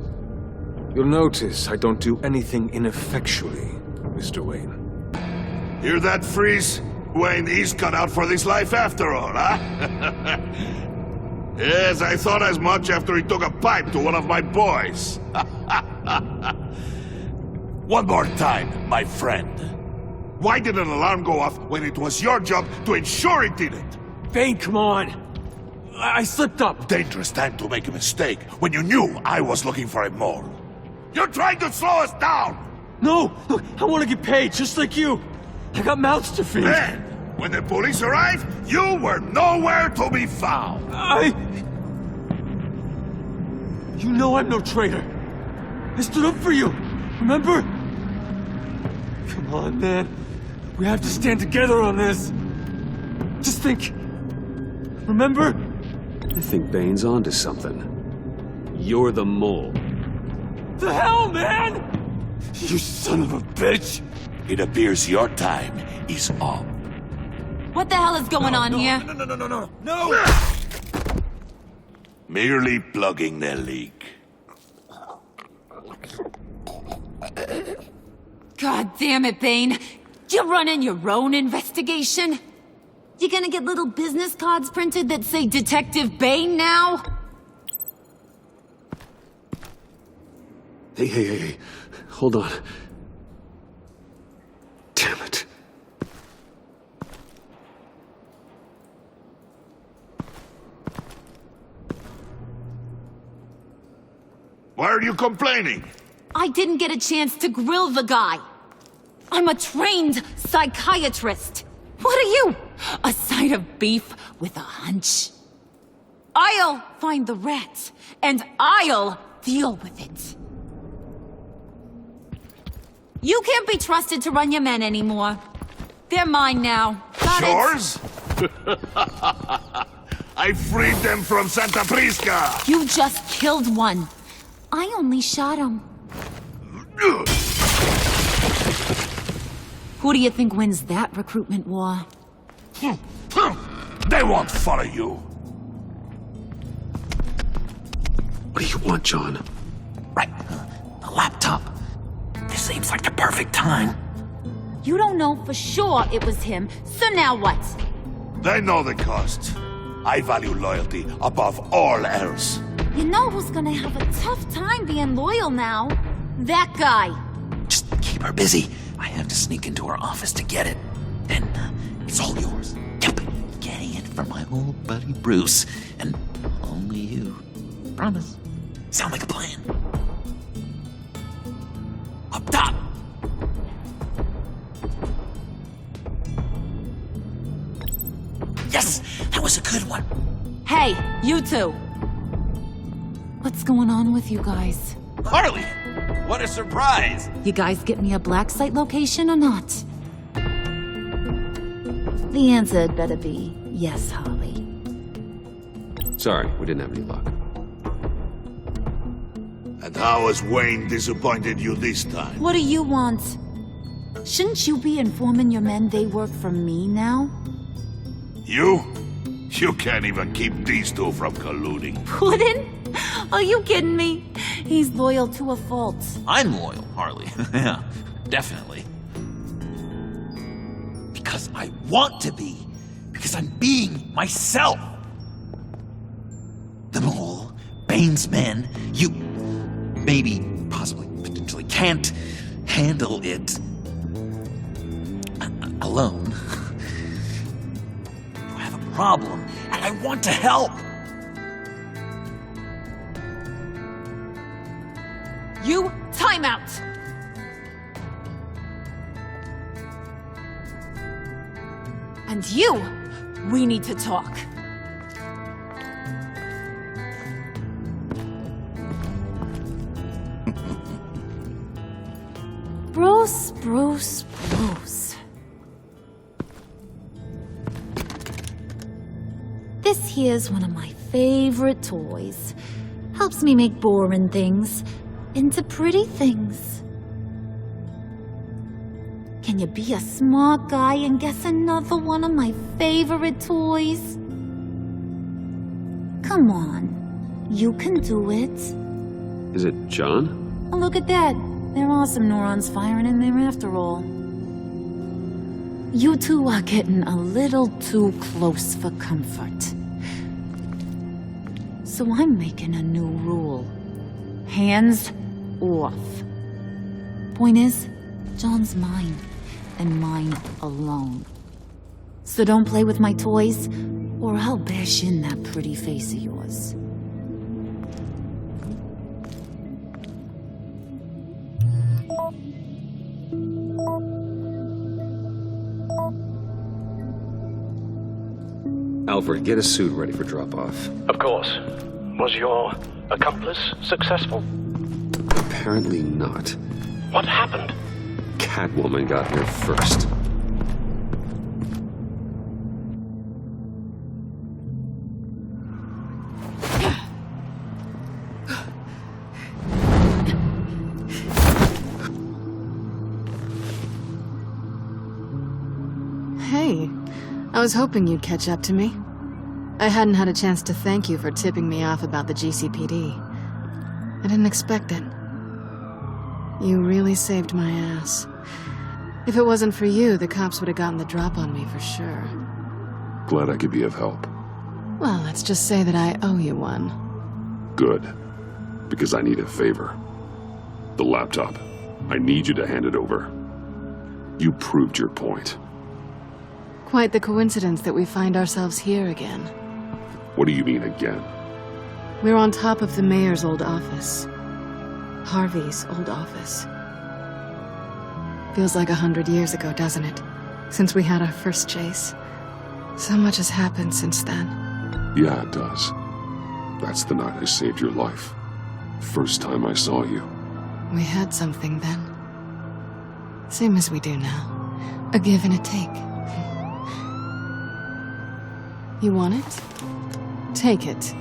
You'll notice I don't do anything ineffectually, Mr. Wayne. Hear that, Freeze? Wayne, he's cut out for this life after all, huh? Yes, I thought as much after he took a pipe to one of my boys. One more time, my friend. Why did an alarm go off when it was your job to ensure it didn't? Bane, come on! I slipped up! Dangerous time to make a mistake when you knew I was looking for a mole. You're trying to slow us down! No! Look, I want to get paid, just like you! I got mouths to feed! Then, when the police arrived, you were nowhere to be found! You know I'm no traitor! I stood up for you, remember? Come on, man. We have to stand together on this. Just think... Remember? I think Bane's onto something. You're the mole. The hell, man! You son of a bitch! It appears your time is up. What the hell is going on here? No! Merely plugging the leak. God damn it, Bane. You're running your own investigation? You gonna get little business cards printed that say Detective Bane now? Hey. Hold on. Damn it. Why are you complaining? I didn't get a chance to grill the guy. I'm a trained psychiatrist. What are you? A side of beef with a hunch? I'll find the rat, and I'll deal with it. You can't be trusted to run your men anymore. They're mine now. Got Yours? I freed them from Santa Prisca! You just killed one. I only shot him. Who do you think wins that recruitment war? They won't follow you. What do you want, John? Right. The laptop. This seems like the perfect time. You don't know for sure it was him, so now what? They know the cost. I value loyalty above all else. You know who's gonna have a tough time being loyal now? That guy. Just keep her busy. I have to sneak into her office to get it. Then it's all yours. Yep, getting it from my old buddy Bruce, and only you. Promise. Sound like a plan? Up top! Yes! That was a good one! Hey, you two! What's going on with you guys? Harley! What a surprise! You guys get me a black site location or not? The answer had better be yes, Harley. Sorry, we didn't have any luck. And how has Wayne disappointed you this time? What do you want? Shouldn't you be informing your men they work for me now? You? You can't even keep these two from colluding. Puddin'? Are you kidding me? He's loyal to a fault. I'm loyal, Harley. Yeah, definitely. Because I want to be. Because I'm being myself. The mole, Bane's men, you maybe, possibly, potentially can't handle it alone. You have a problem, and I want to help. You, time out! And you, we need to talk. Bruce. This here's one of my favorite toys. Helps me make boring things into pretty things. Can you be a smart guy and guess another one of my favorite toys? Come on, you can do it. Is it John? Oh, look at that. There are some neurons firing in there after all. You two are getting a little too close for comfort. So I'm making a new rule. Hands off. Point is, John's mine, and mine alone. So don't play with my toys, or I'll bash in that pretty face of yours. Alfred, get a suit ready for drop-off. Of course. Was your accomplice successful? Apparently not. What happened? Catwoman got here first. Hey, I was hoping you'd catch up to me. I hadn't had a chance to thank you for tipping me off about the GCPD. I didn't expect it. You really saved my ass. If it wasn't for you, the cops would have gotten the drop on me for sure. Glad I could be of help. Well, let's just say that I owe you one. Good. Because I need a favor. The laptop. I need you to hand it over. You proved your point. Quite the coincidence that we find ourselves here again. What do you mean again? We're on top of the mayor's old office. Harvey's old office. Feels like 100 years ago, doesn't it? Since we had our first chase. So much has happened since then. Yeah, it does. That's the night I saved your life. First time I saw you. We had something then. Same as we do now. A give and a take. You want it? Take it.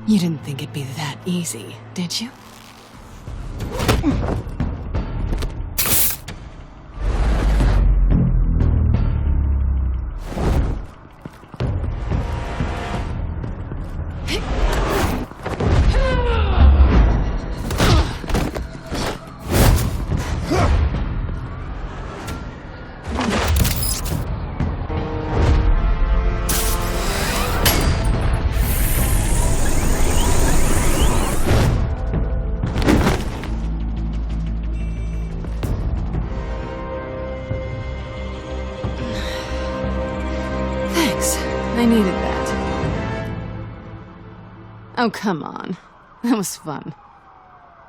You didn't think it'd be that easy, did you? Oh, come on. That was fun.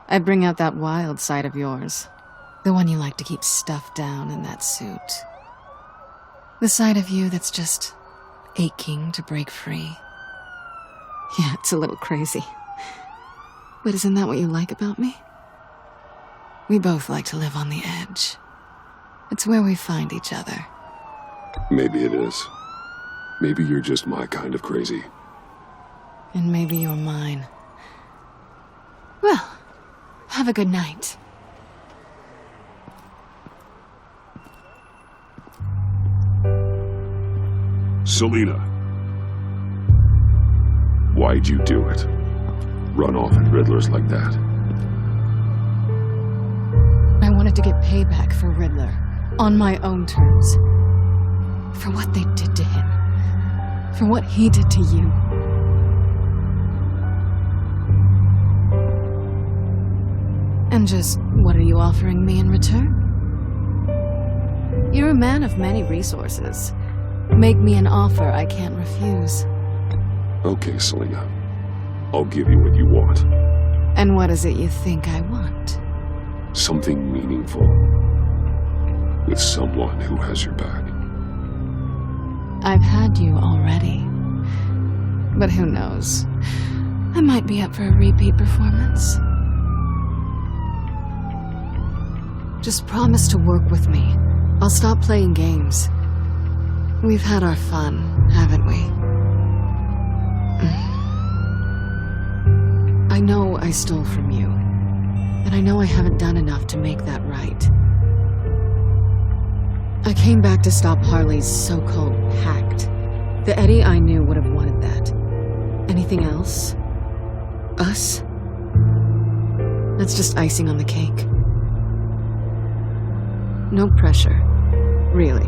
I bring out that wild side of yours. The one you like to keep stuffed down in that suit. The side of you that's just aching to break free. Yeah, it's a little crazy. But isn't that what you like about me? We both like to live on the edge. It's where we find each other. Maybe it is. Maybe you're just my kind of crazy. And maybe you're mine. Well, have a good night. Selina. Why'd you do it? Run off at Riddlers like that? I wanted to get payback for Riddler, on my own terms. For what they did to him. For what he did to you. And just, what are you offering me in return? You're a man of many resources. Make me an offer I can't refuse. Okay, Selina. I'll give you what you want. And what is it you think I want? Something meaningful. With someone who has your back. I've had you already. But who knows? I might be up for a repeat performance. Just promise to work with me. I'll stop playing games. We've had our fun, haven't we? I know I stole from you. And I know I haven't done enough to make that right. I came back to stop Harley's so-called pact. The Eddie I knew would have wanted that. Anything else? Us? That's just icing on the cake. No pressure. Really.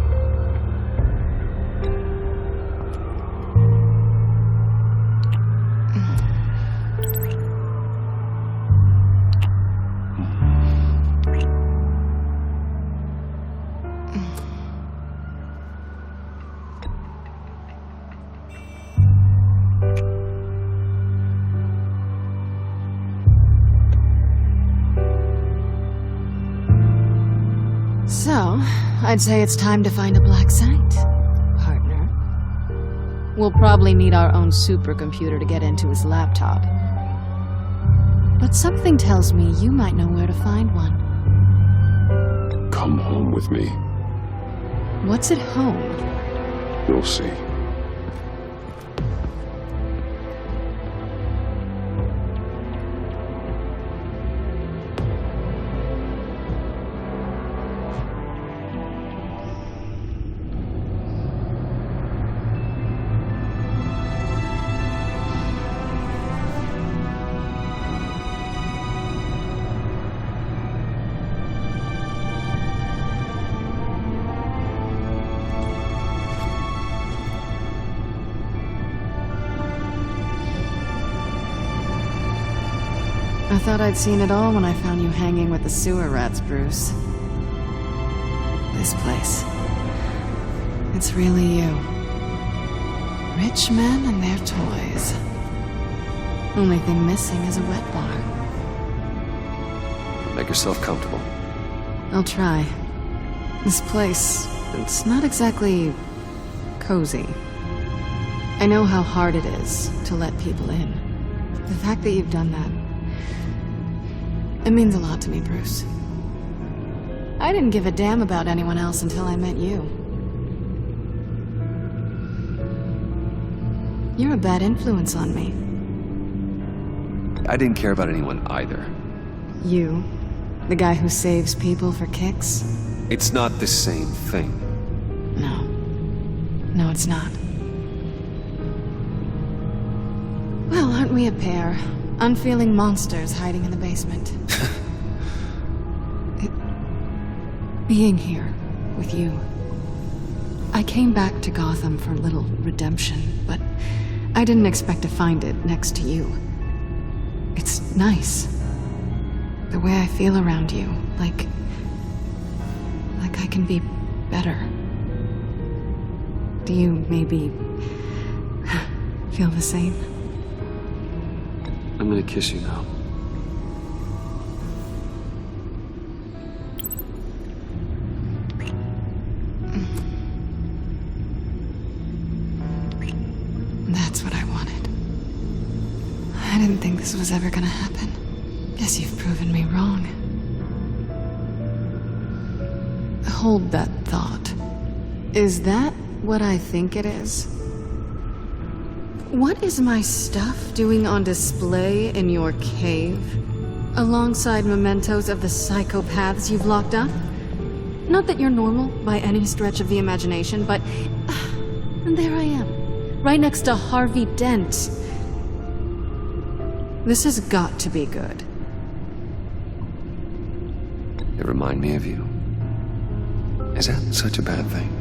So, I'd say it's time to find a black site, partner. We'll probably need our own supercomputer to get into his laptop. But something tells me you might know where to find one. Come home with me. What's at home? You'll see. I thought I'd seen it all when I found you hanging with the sewer rats, Bruce. This place. It's really you. Rich men and their toys. Only thing missing is a wet bar. Make yourself comfortable. I'll try. This place, it's not exactly cozy. I know how hard it is to let people in. The fact that you've done that, it means a lot to me, Bruce. I didn't give a damn about anyone else until I met you. You're a bad influence on me. I didn't care about anyone either. You? The guy who saves people for kicks? It's not the same thing. No. No, it's not. Well, aren't we a pair? Unfeeling monsters hiding in the basement. Being here with you. I came back to Gotham for a little redemption, but I didn't expect to find it next to you. It's nice. The way I feel around you, like I can be better. Do you maybe feel the same? I'm gonna kiss you now. That's what I wanted. I didn't think this was ever gonna happen. Guess you've proven me wrong. Hold that thought. Is that what I think it is? What is my stuff doing on display in your cave? Alongside mementos of the psychopaths you've locked up? Not that you're normal by any stretch of the imagination, but there I am, right next to Harvey Dent. This has got to be good. They remind me of you. Is that such a bad thing?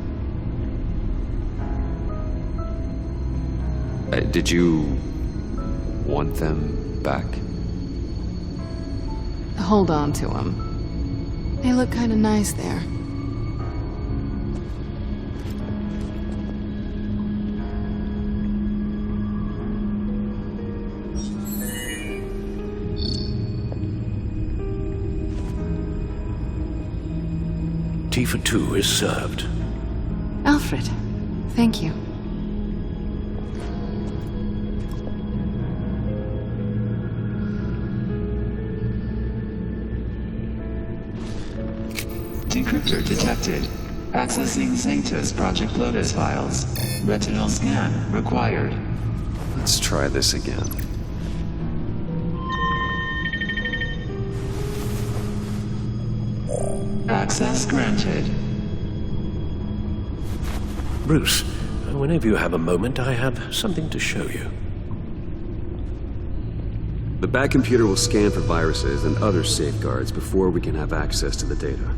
Did you want them back? Hold on to them. They look kind of nice there. Tea for two is served. Alfred, thank you. Decryptor detected. Accessing Zeta's Project Lotus files. Retinal scan required. Let's try this again. Access granted. Bruce, whenever you have a moment, I have something to show you. The Bat computer will scan for viruses and other safeguards before we can have access to the data.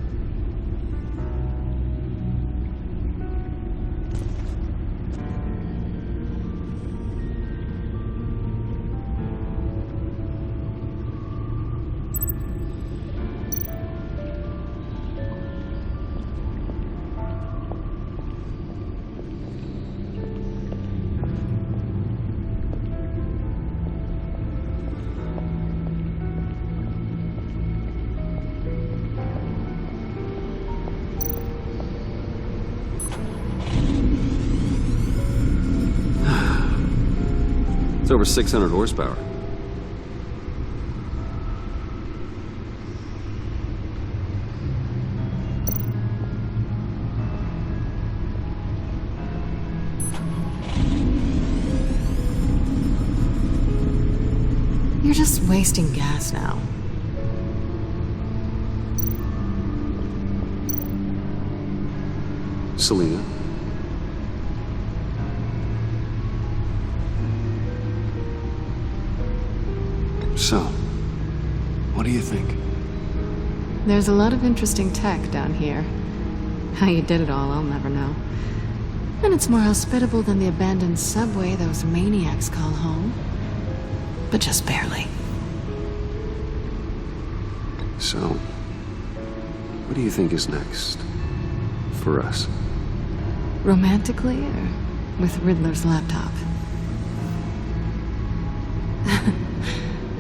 It's over 600 horsepower. You're just wasting gas now. Selena? So, what do you think? There's a lot of interesting tech down here. How you did it all, I'll never know. And it's more hospitable than the abandoned subway those maniacs call home. But just barely. So, what do you think is next? For us? Romantically, or with Riddler's laptop?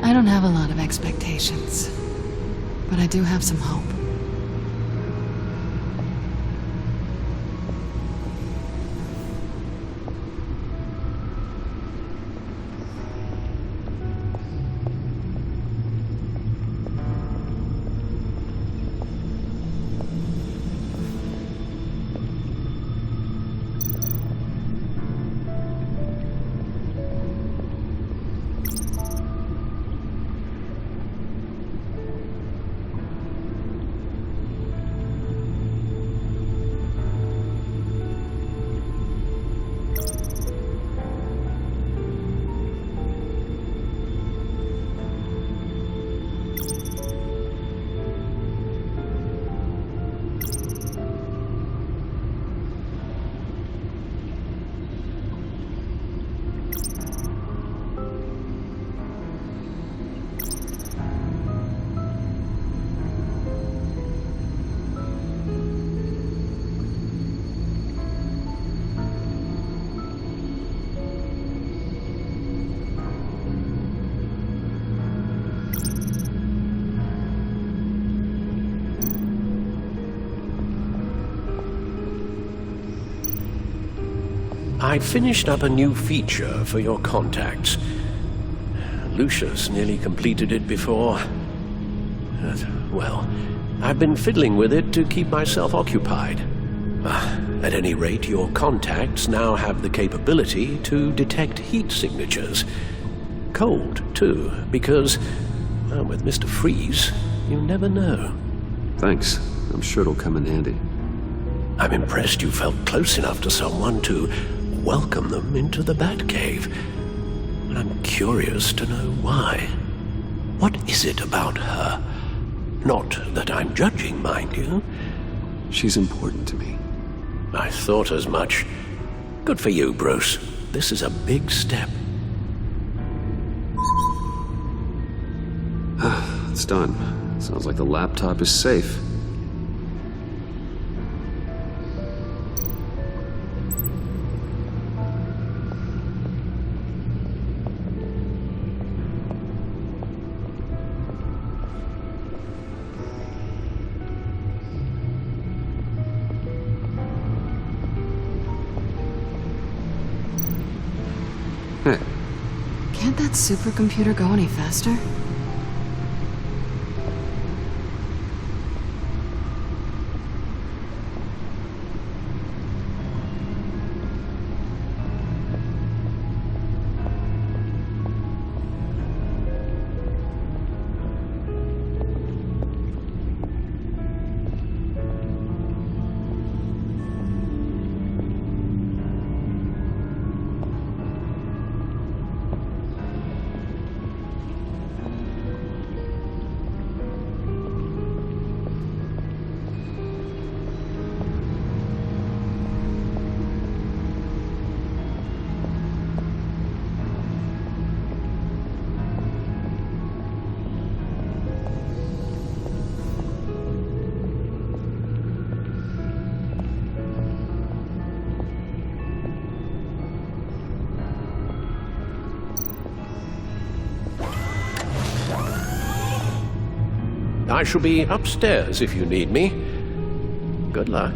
I don't have a lot of expectations, but I do have some hope. I finished up a new feature for your contacts. Lucius nearly completed it before. Well, I've been fiddling with it to keep myself occupied. At any rate, your contacts now have the capability to detect heat signatures. Cold, too, because, well, with Mr. Freeze, you never know. Thanks. I'm sure it'll come in handy. I'm impressed you felt close enough to someone to welcome them into the Batcave. And I'm curious to know why. What is it about her? Not that I'm judging, mind you. She's important to me. I thought as much. Good for you, Bruce. This is a big step. It's done. Sounds like the laptop is safe. Can't that supercomputer go any faster? I shall be upstairs if you need me. Good luck.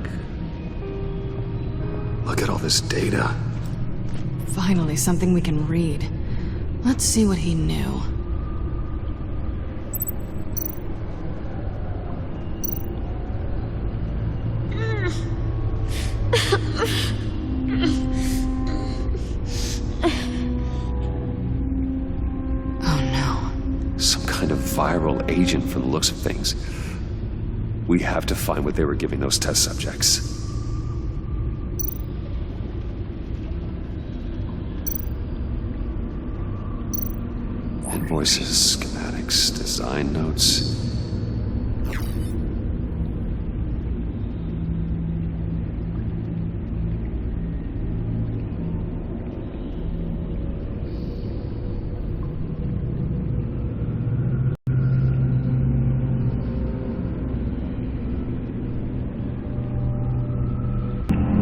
Look at all this data. Finally, something we can read. Let's see what he knew. Viral agent from the looks of things. We have to find what they were giving those test subjects. Invoices, schematics, design notes.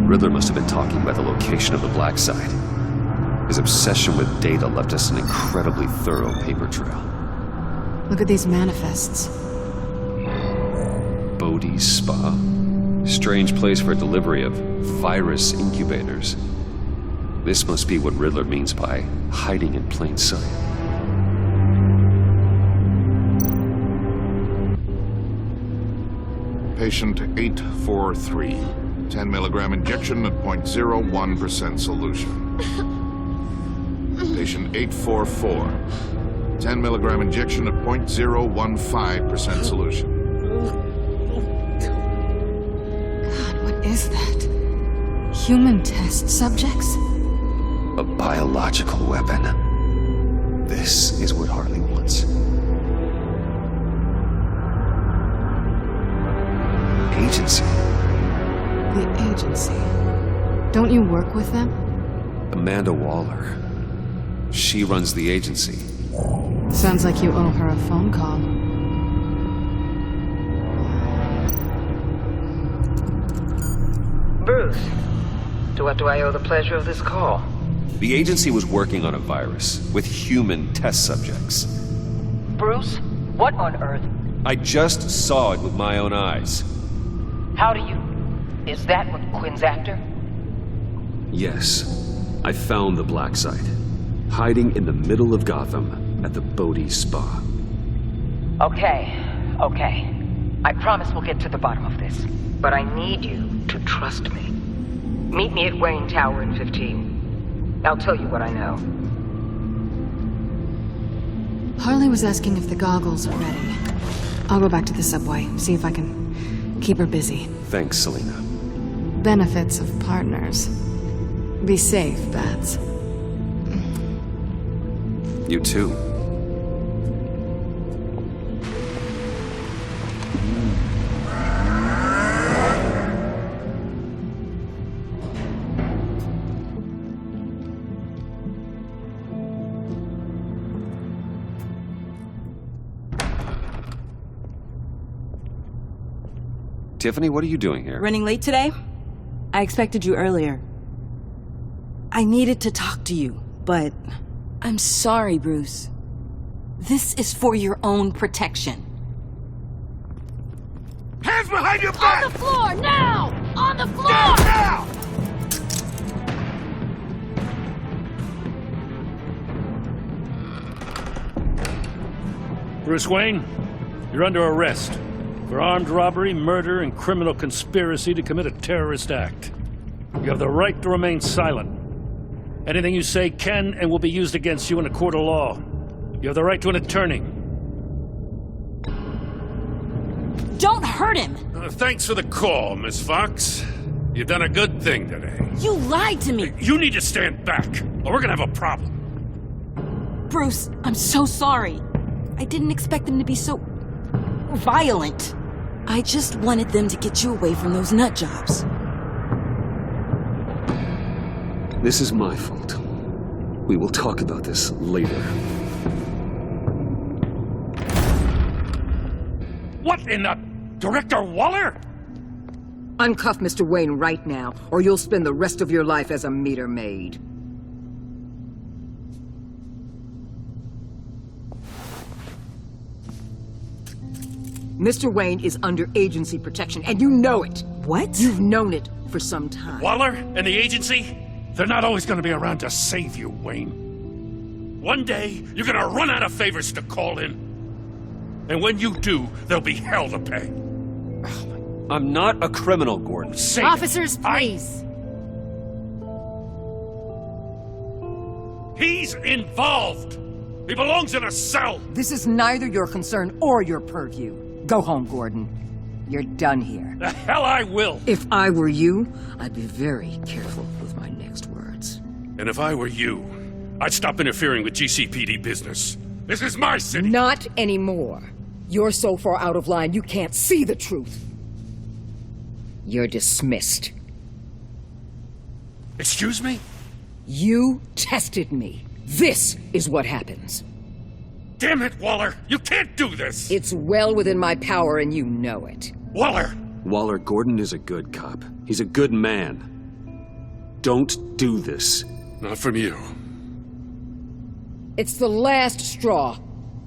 Riddler must have been talking about the location of the black site. His obsession with data left us an incredibly thorough paper trail. Look at these manifests. Bodhi's Spa. Strange place for a delivery of virus incubators. This must be what Riddler means by hiding in plain sight. Patient 843. 10 milligram injection at 0.01% solution. Patient 844. 10 milligram injection at 0.015% solution. God, what is that? Human test subjects? A biological weapon. This is what Harley wants. Agency. The agency. Don't you work with them? Amanda Waller. She runs the agency. Sounds like you owe her a phone call. Bruce, to what do I owe the pleasure of this call? The agency was working on a virus with human test subjects. Bruce, what on earth? I just saw it with my own eyes. How do you... Is that what Quinn's after? Yes. I found the black site, hiding in the middle of Gotham at the Bodhi Spa. Okay. I promise we'll get to the bottom of this. But I need you to trust me. Meet me at Wayne Tower in 15. I'll tell you what I know. Harley was asking if the goggles are ready. I'll go back to the subway, see if I can keep her busy. Thanks, Selena. Benefits of partners. Be safe, Bats. You too. Tiffany, what are you doing here? Running late today? I expected you earlier. I needed to talk to you, but I'm sorry, Bruce. This is for your own protection. Hands behind your back! On the floor, now! On the floor! Down now! Bruce Wayne, you're under arrest for armed robbery, murder, and criminal conspiracy to commit a terrorist act. You have the right to remain silent. Anything you say can and will be used against you in a court of law. You have the right to an attorney. Don't hurt him! Thanks for the call, Miss Fox. You've done a good thing today. You lied to me! You need to stand back, or we're gonna have a problem. Bruce, I'm so sorry. I didn't expect them to be so violent. I just wanted them to get you away from those nut jobs. This is my fault. We will talk about this later. What in the... Director Waller? Uncuff Mr. Wayne right now, or you'll spend the rest of your life as a meter maid. Mr. Wayne is under agency protection, and you know it. What? You've known it for some time. Waller and the agency? They're not always going to be around to save you, Wayne. One day, you're going to run out of favors to call in. And when you do, there'll be hell to pay. I'm not a criminal, Gordon. Officers, please. He's involved. He belongs in a cell. This is neither your concern or your purview. Go home, Gordon. You're done here. The hell I will. If I were you, I'd be very careful with my next words. And if I were you, I'd stop interfering with GCPD business. This is my city. Not anymore. You're so far out of line, you can't see the truth. You're dismissed. Excuse me? You tested me. This is what happens. Damn it, Waller! You can't do this! It's well within my power and you know it. Waller! Waller, Gordon is a good cop. He's a good man. Don't do this. Not from you. It's the last straw.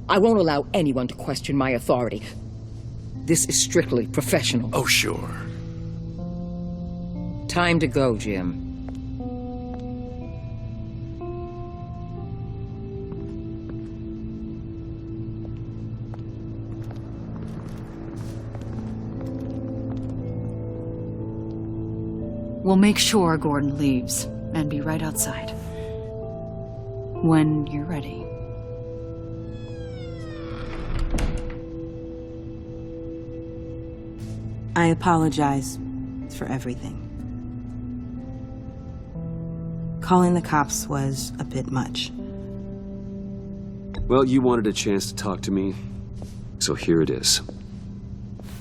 I won't allow anyone to question my authority. This is strictly professional. Oh, sure. Time to go, Jim. We'll make sure Gordon leaves and be right outside. When you're ready. I apologize for everything. Calling the cops was a bit much. Well, you wanted a chance to talk to me, so here it is.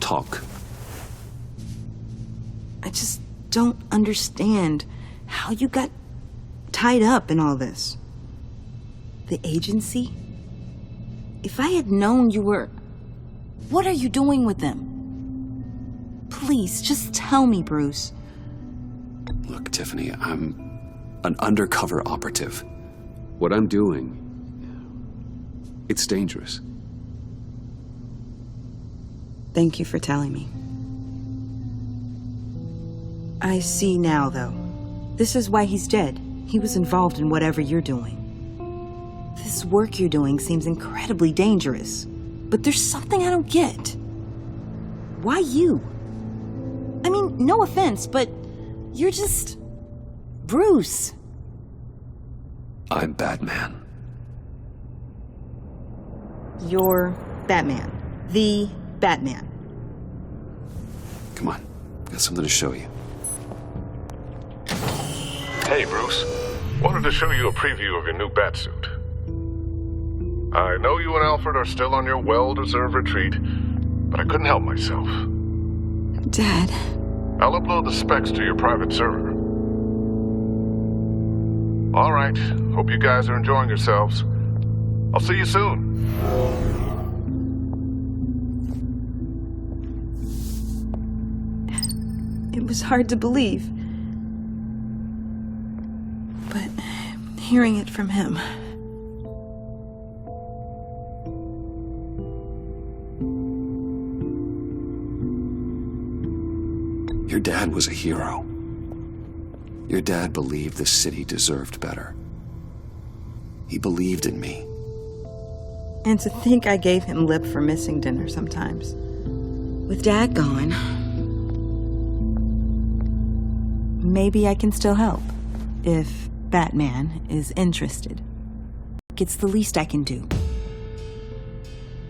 Talk. I just don't understand how you got tied up in all this. The agency? If I had known you were... What are you doing with them? Please, just tell me, Bruce. Look, Tiffany, I'm an undercover operative. What I'm doing, it's dangerous. Thank you for telling me. I see now, though. This is why he's dead. he was involved in whatever you're doing. This work you're doing seems incredibly dangerous, but there's something I don't get. Why you? I mean, no offense, but you're just... Bruce. I'm Batman. You're Batman. The Batman. Come on, got something to show you. Hey, Bruce. Wanted to show you a preview of your new Batsuit. I know you and Alfred are still on your well-deserved retreat, but I couldn't help myself. Dad. I'll upload the specs to your private server. All right. Hope you guys are enjoying yourselves. I'll see you soon. It was hard to believe. But hearing it from him... Your dad was a hero. Your dad believed the city deserved better. He believed in me. And to think I gave him lip for missing dinner sometimes. With Dad gone, maybe I can still help. If Batman is interested. It's the least I can do.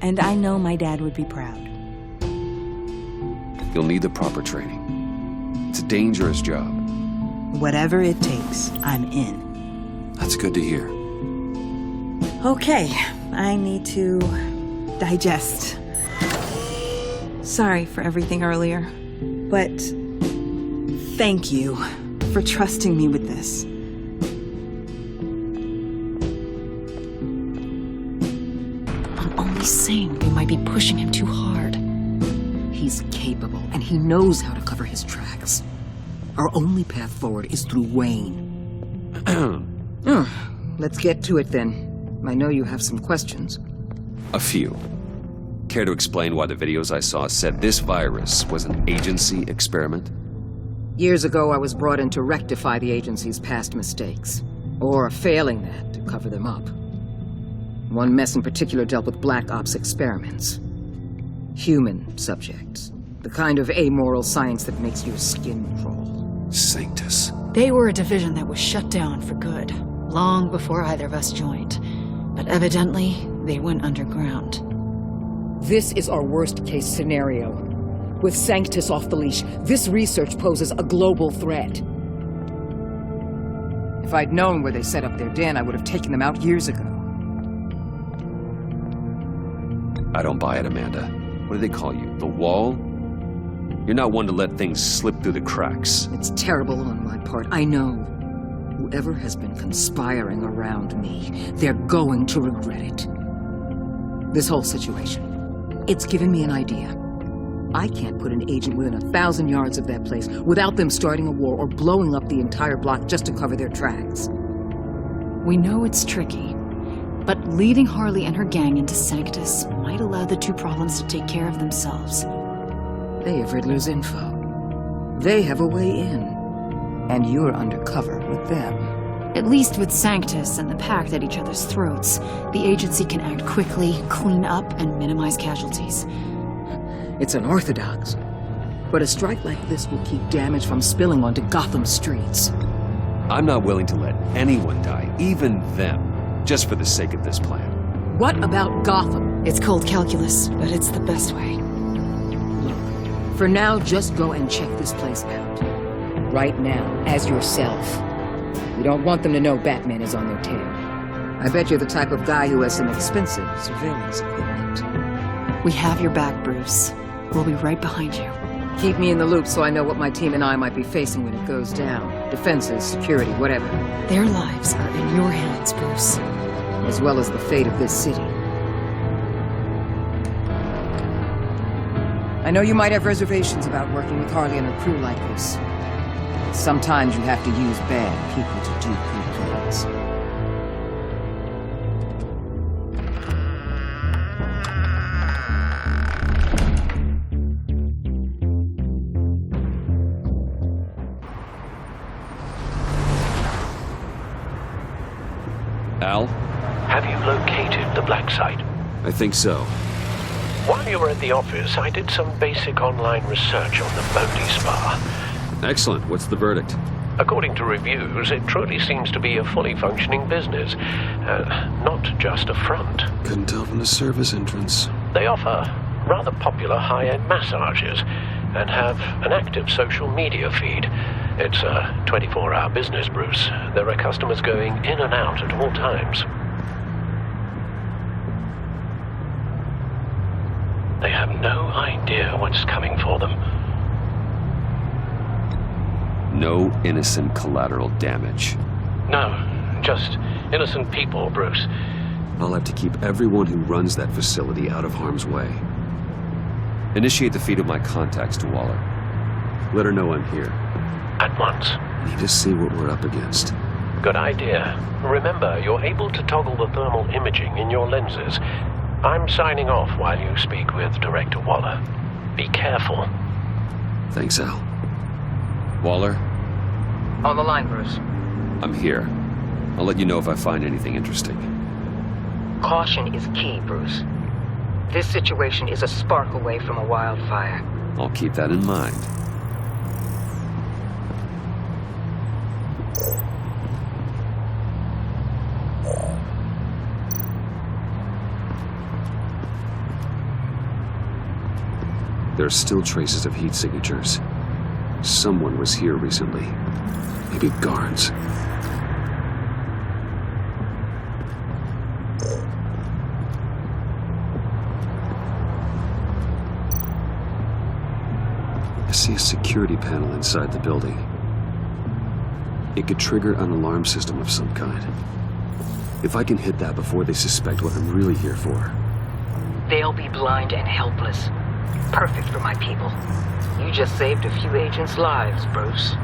And I know my dad would be proud. You'll need the proper training. It's a dangerous job. Whatever it takes, I'm in. That's good to hear. Okay, I need to digest. Sorry for everything earlier, but thank you for trusting me with this. I'm only saying we might be pushing him too hard. He's capable, and he knows how to cover his tracks. Our only path forward is through Wayne. Let's get to it then. I know you have some questions. A few. Care to explain why the videos I saw said this virus was an agency experiment? Years ago, I was brought in to rectify the agency's past mistakes. Or failing that, to cover them up. One mess in particular dealt with Black Ops experiments. Human subjects. The kind of amoral science that makes your skin crawl. Sanctus. They were a division that was shut down for good, long before either of us joined. But evidently, they went underground. This is our worst-case scenario. With Sanctus off the leash, this research poses a global threat. If I'd known where they set up their den, I would have taken them out years ago. I don't buy it, Amanda. What do they call you? The Wall? You're not one to let things slip through the cracks. It's terrible on my part, I know. Whoever has been conspiring around me, they're going to regret it. This whole situation, it's given me an idea. I can't put an agent within 1,000 yards of that place without them starting a war or blowing up the entire block just to cover their tracks. We know it's tricky, but leading Harley and her gang into Sanctus might allow the two problems to take care of themselves. They have Riddler's info. They have a way in. And you're undercover with them. At least with Sanctus and the Pact at each other's throats, the agency can act quickly, clean up, and minimize casualties. It's unorthodox. But a strike like this will keep damage from spilling onto Gotham streets. I'm not willing to let anyone die, even them, just for the sake of this plan. What about Gotham? It's cold calculus, but it's the best way. Look, for now, just go and check this place out. Right now, as yourself. We don't want them to know Batman is on their tail. I bet you're the type of guy who has some expensive surveillance equipment. We have your back, Bruce. We'll be right behind you. Keep me in the loop so I know what my team and I might be facing when it goes down. Defenses, security, whatever. Their lives are in your hands, Bruce. As well as the fate of this city. I know you might have reservations about working with Harley and her crew like this. Sometimes you have to use bad people to do good things. training site? I think so. While you were at the office, I did some basic online research on the Bodhi Spa. Excellent. What's the verdict? According to reviews, it truly seems to be a fully functioning business, not just a front. Couldn't tell from the service entrance. They offer rather popular high-end massages and have an active social media feed. It's a 24-hour business, Bruce. There are customers going in and out at all times. They have no idea what's coming for them. No innocent collateral damage. No, just innocent people, Bruce. I'll have to keep everyone who runs that facility out of harm's way. Initiate the feed of my contacts to Waller. Let her know I'm here. At once. Need to see what we're up against. Good idea. Remember, you're able to toggle the thermal imaging in your lenses. I'm signing off while you speak with Director Waller. Be careful. Thanks, Al. Waller? On the line, Bruce. I'm here. I'll let you know if I find anything interesting. Caution is key, Bruce. This situation is a spark away from a wildfire. I'll keep that in mind. There are still traces of heat signatures. Someone was here recently. Maybe guards. I see a security panel inside the building. It could trigger an alarm system of some kind. If I can hit that before they suspect what I'm really here for. They'll be blind and helpless. Perfect for my people. You just saved a few agents' lives, Bruce.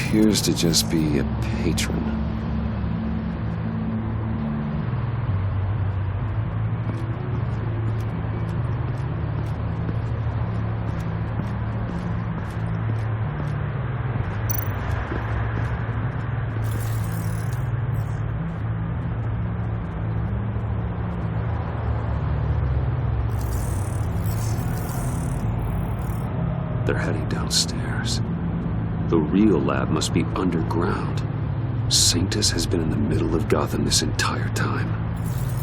Appears to just be a patron. They're heading downstairs. The real lab must be underground. Sanctus has been in the middle of Gotham this entire time.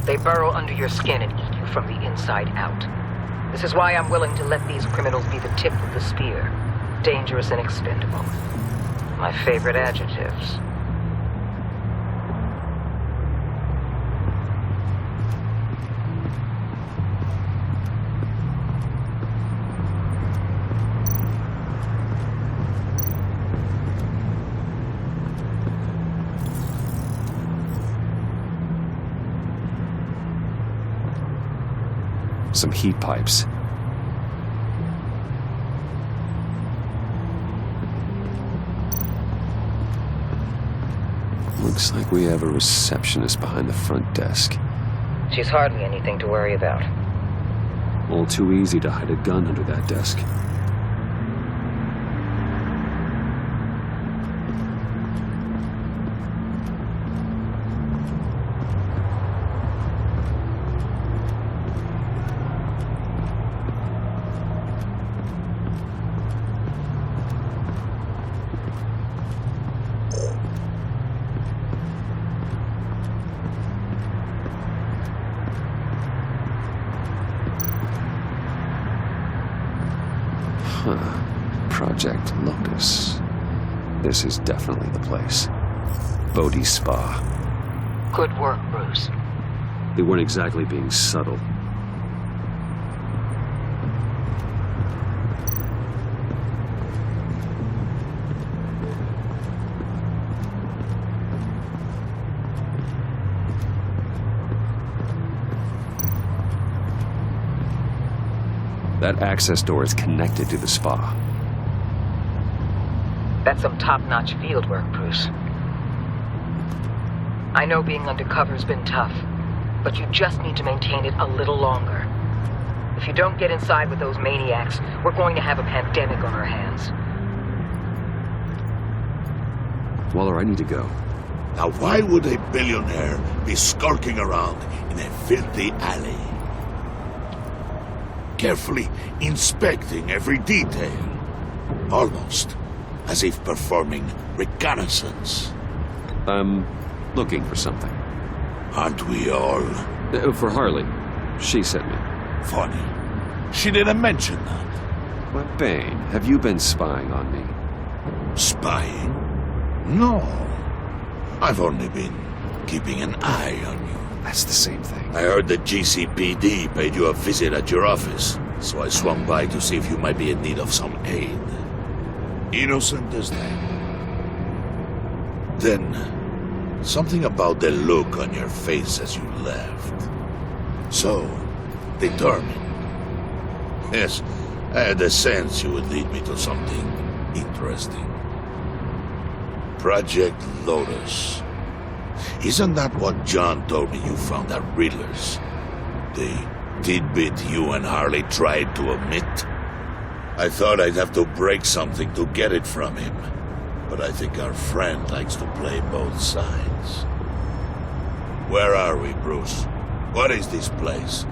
They burrow under your skin and eat you from the inside out. This is why I'm willing to let these criminals be the tip of the spear. Dangerous and expendable. My favorite adjectives. Some heat pipes. Looks like we have a receptionist behind the front desk. She's hardly anything to worry about. All too easy to hide a gun under that desk. Project Locus. This is definitely the place. Bodhi Spa. Good work, Bruce. They weren't exactly being subtle. That access door is connected to the spa. That's some top-notch field work, Bruce. I know being undercover's been tough, but you just need to maintain it a little longer. If you don't get inside with those maniacs, we're going to have a pandemic on our hands. Waller, I need to go. Now why would a billionaire be skulking around in a filthy alley? Carefully inspecting every detail. Almost as if performing reconnaissance. I'm looking for something. Aren't we all? For Harley. She sent me. Funny. She didn't mention that. But Bane, have you been spying on me? Spying? No. I've only been keeping an eye on you. That's the same thing. I heard the GCPD paid you a visit at your office, so I swung by to see if you might be in need of some aid. Innocent as that. Then, something about the look on your face as you left. So, determined. Yes, I had a sense you would lead me to something interesting. Project Lotus. Isn't that what John told me you found at Riddler's? The tidbit you and Harley tried to omit? I thought I'd have to break something to get it from him. But I think our friend likes to play both sides. Where are we, Bruce? What is this place?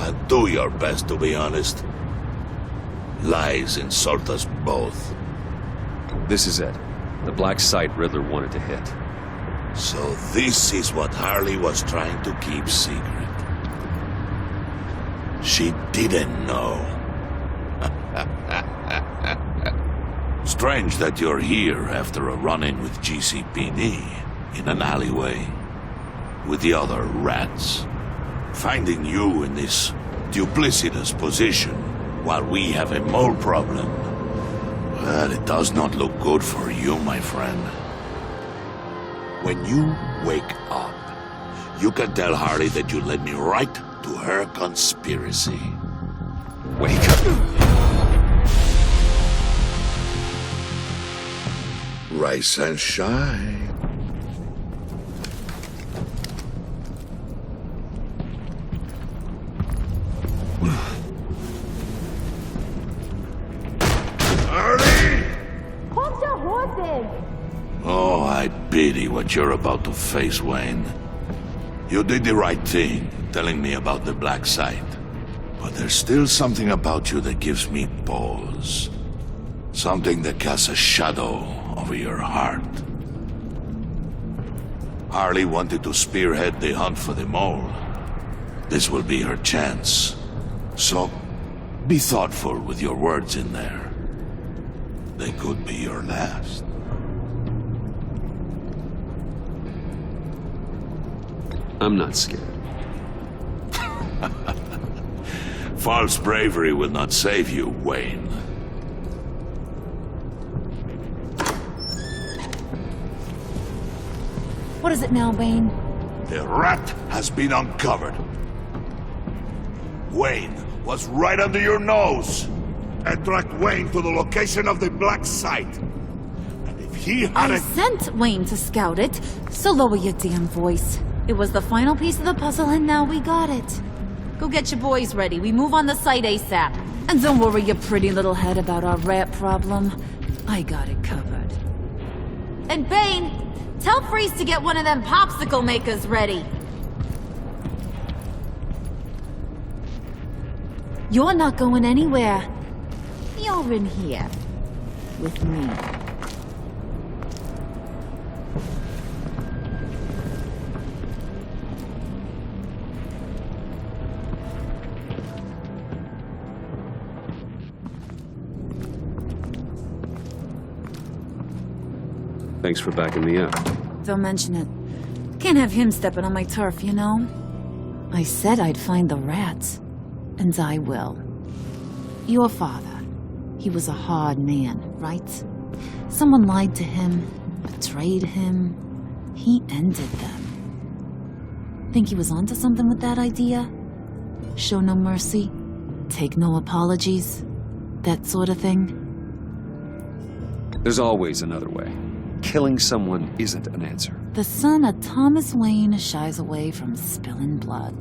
And do your best to be honest. Lies insult us both. This is it. The black site Riddler wanted to hit. So this is what Harley was trying to keep secret. She didn't know. Strange that you're here after a run-in with GCPD in an alleyway with the other rats. Finding you in this duplicitous position while we have a mole problem. Well, it does not look good for you, my friend. When you wake up, you can tell Harley that you led me right to her conspiracy. Wake up. Rise and shine. Oh, I pity what you're about to face, Wayne. You did the right thing, telling me about the black site. But there's still something about you that gives me pause. Something that casts a shadow over your heart. Harley wanted to spearhead the hunt for the mole. This will be her chance. So, be thoughtful with your words in there. They could be your last. I'm not scared. False bravery will not save you, Wayne. What is it now, Wayne? The rat has been uncovered. Wayne was right under your nose. And tracked Wayne to the location of the black site. And if he had I sent Wayne to scout it, so lower your damn voice. It was the final piece of the puzzle, and now we got it. Go get your boys ready. We move on the site ASAP. And don't worry your pretty little head about our rat problem. I got it covered. And Bane, tell Freeze to get one of them popsicle makers ready. You're not going anywhere. You're in here. With me. Thanks for backing me up. Don't mention it. Can't have him stepping on my turf, you know? I said I'd find the rats. And I will. Your father. He was a hard man, right? Someone lied to him, betrayed him. He ended them. Think he was onto something with that idea? Show no mercy? Take no apologies? That sort of thing? There's always another way. Killing someone isn't an answer. The son of Thomas Wayne shies away from spilling blood.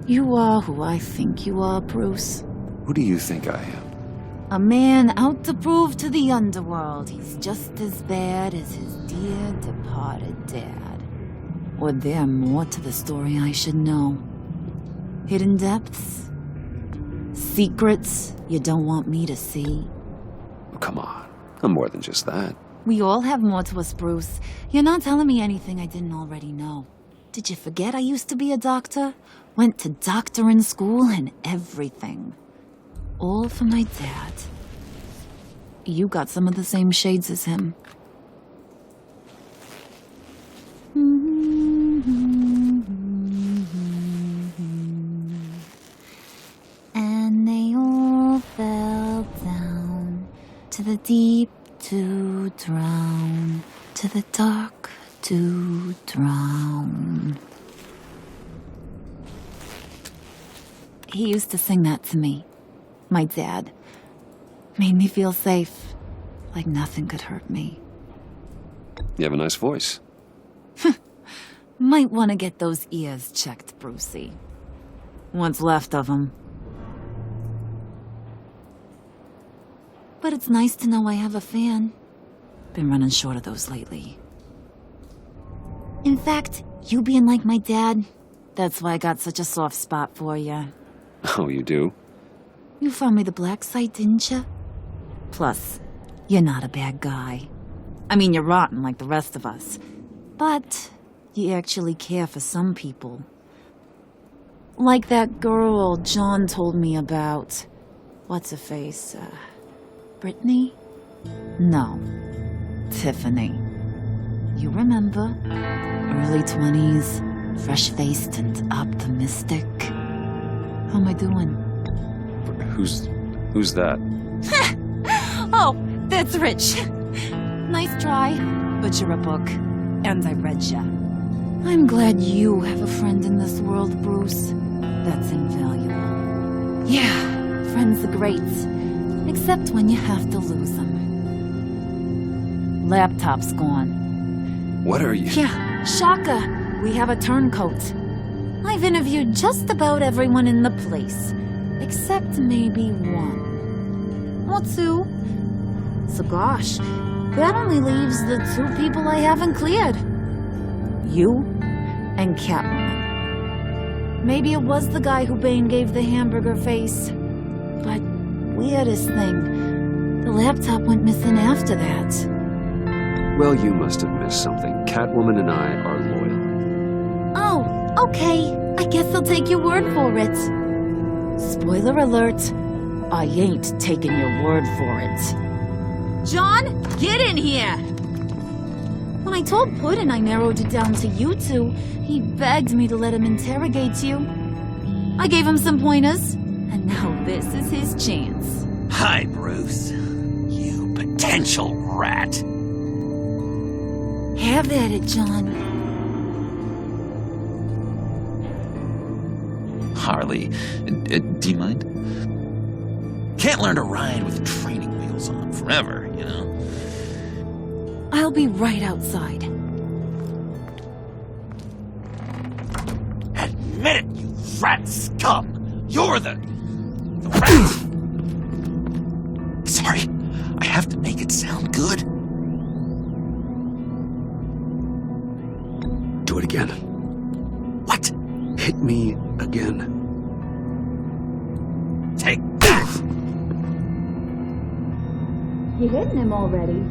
You are who I think you are, Bruce. Who do you think I am? A man out to prove to the underworld he's just as bad as his dear departed dad. Or there more to the story I should know. Hidden depths? Secrets you don't want me to see? Oh, come on. I'm more than just that. We all have more to us, Bruce. You're not telling me anything I didn't already know. Did you forget I used to be a doctor? Went to doctoring school and everything. All for my dad. You got some of the same shades as him. And they all fell down to the deep to drown, to the dark to drown. He used to sing that to me. My dad. Made me feel safe, like nothing could hurt me. You have a nice voice. Might want to get those ears checked, Brucey. What's left of them. But it's nice to know I have a fan. Been running short of those lately. In fact, you being like my dad, that's why I got such a soft spot for you. Oh, you do? You found me the black site, didn't you? Plus, you're not a bad guy. I mean, you're rotten like the rest of us. But you actually care for some people. Like that girl John told me about. What's her face? Brittany? No. Tiffany. You remember? Early 20s, fresh-faced and optimistic. How am I doing? Who's that? Oh, that's Rich. Nice try, but you're a book, and I read ya. I'm glad you have a friend in this world, Bruce. That's invaluable. Yeah, friends are great, except when you have to lose them. Laptop's gone. What are you? Yeah, shocker. We have a turncoat. I've interviewed just about everyone in the place, except maybe one. Or two. So gosh, that only leaves the two people I haven't cleared. You and Catwoman. Maybe it was the guy who Bane gave the hamburger face. But weirdest thing, the laptop went missing after that. Well, you must have missed something. Catwoman and I are loyal. Oh, okay. I guess I'll take your word for it. Spoiler alert, I ain't taking your word for it. John, get in here! When I told Puddin' I narrowed it down to you two, he begged me to let him interrogate you. I gave him some pointers, and now this is his chance. Hi, Bruce. You potential rat. Have at it, John. Harley, do you mind? Can't learn to ride with training wheels on forever, you know? I'll be right outside. Admit it, you rat scum! You're the rat! Sorry, I have to make it sound good. Do it again. What? Hit me again. Take that! You hitting him already?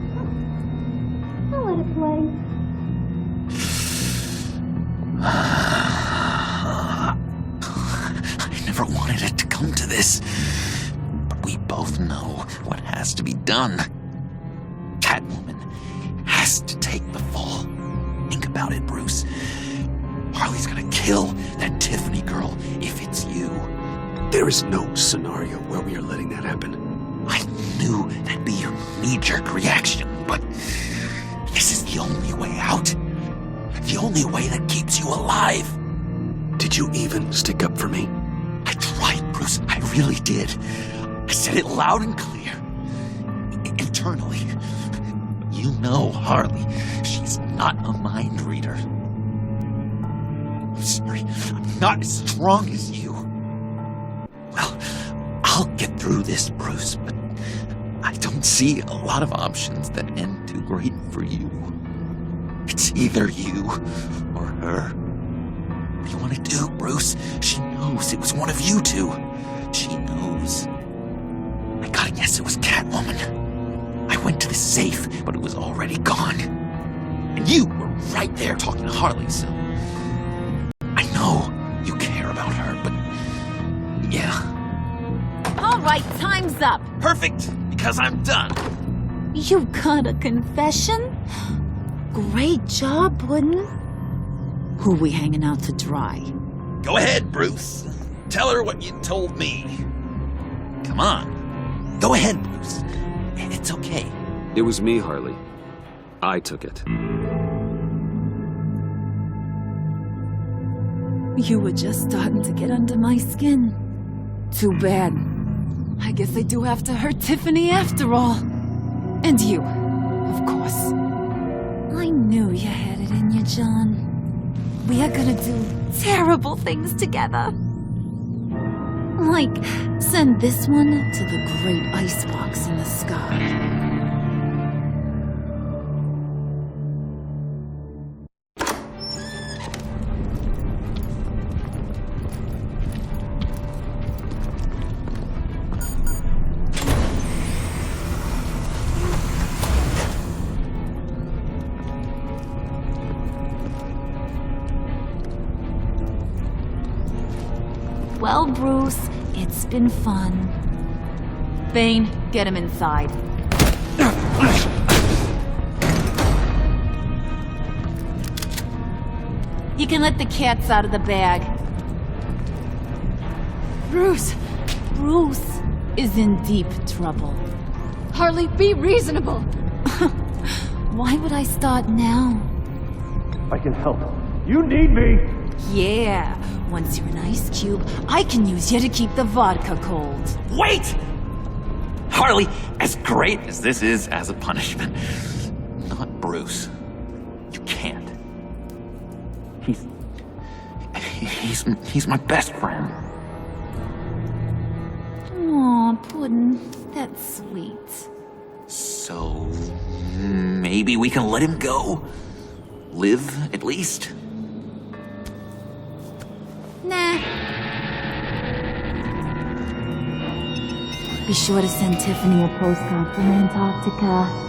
I'll let it play. I never wanted it to come to this. But we both know what has to be done. Catwoman has to take the fall. Think about it, Bruce. Harley's gonna kill that Tiffany girl if it's you. There is no scenario where we are letting that happen. I knew that'd be your knee-jerk reaction, but this is the only way out. The only way that keeps you alive. Did you even stick up for me? I tried, Bruce. Bruce, I really did. I said it loud and clear. Internally. You know Harley. She's not a mind reader. I'm sorry. I'm not as strong as you. Well, I'll get through this, Bruce, but I don't see a lot of options that end too great for you. It's either you or her. What do you want to do, Bruce? She knows it was one of you two. She knows. I gotta guess it was Catwoman. I went to the safe, but it was already gone. And you were right there talking to Harley, so... I know you care about her, but... yeah. All right, time's up. Perfect, because I'm done. You got a confession? Great job, Puddin'. Who we hanging out to dry? Go ahead, Bruce. Tell her what you told me. Come on. Go ahead, Bruce. It's okay. It was me, Harley. I took it. You were just starting to get under my skin. Too bad. I guess I do have to hurt Tiffany after all. And you, of course. I knew you had it in you, John. We are gonna do terrible things together. Like, send this one to the great icebox in the sky. Well, Bruce, it's been fun. Bane, get him inside. You can let the cats out of the bag. Bruce! Bruce is in deep trouble. Harley, be reasonable! Why would I start now? I can help. You need me! Yeah, once you're an ice cube, I can use you to keep the vodka cold. Wait! Harley, as great as this is as a punishment, Not Bruce. you can't. He's my best friend. Aw, Puddin', that's sweet. So... maybe we can let him go? Live, at least? Nah. Be sure to send Tiffany a postcard from Antarctica.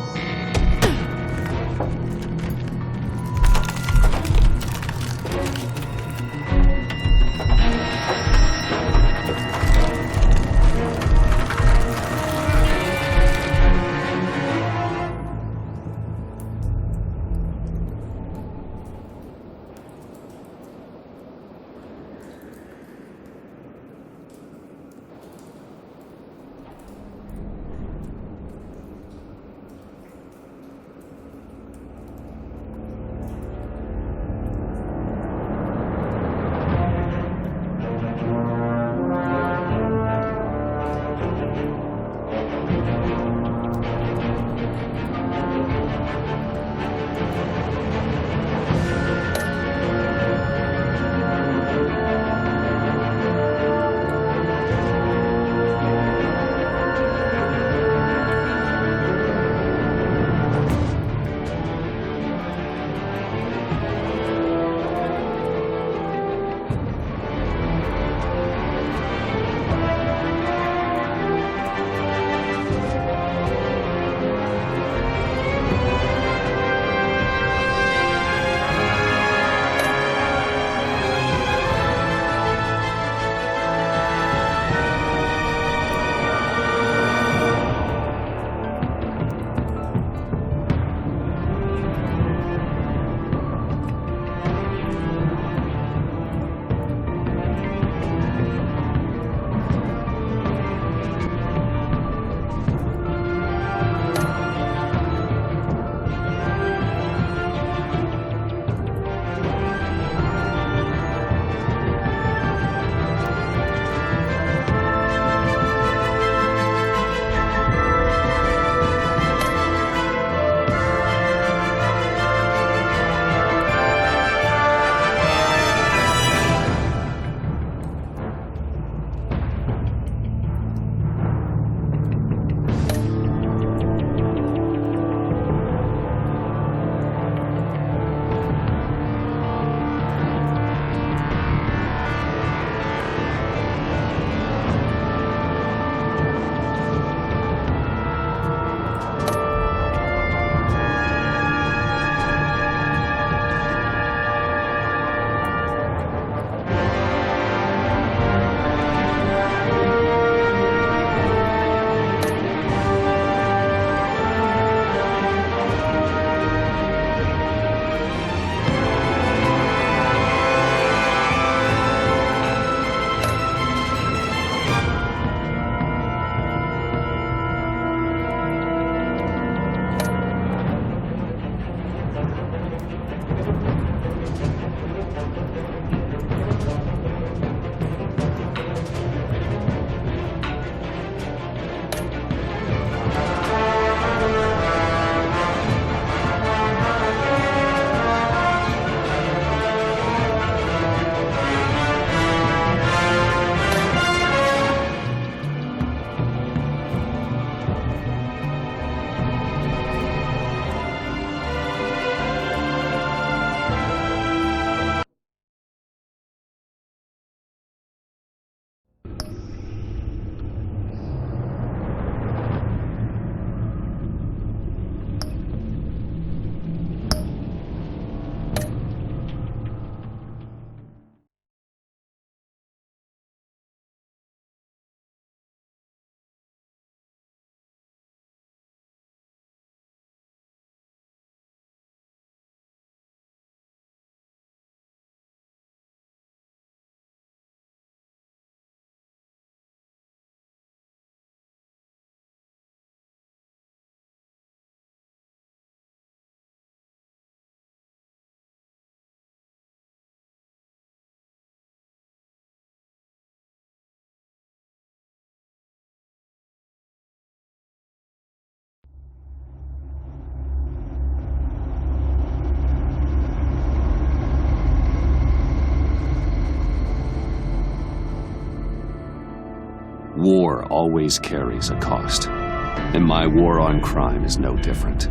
War always carries a cost, and my war on crime is no different.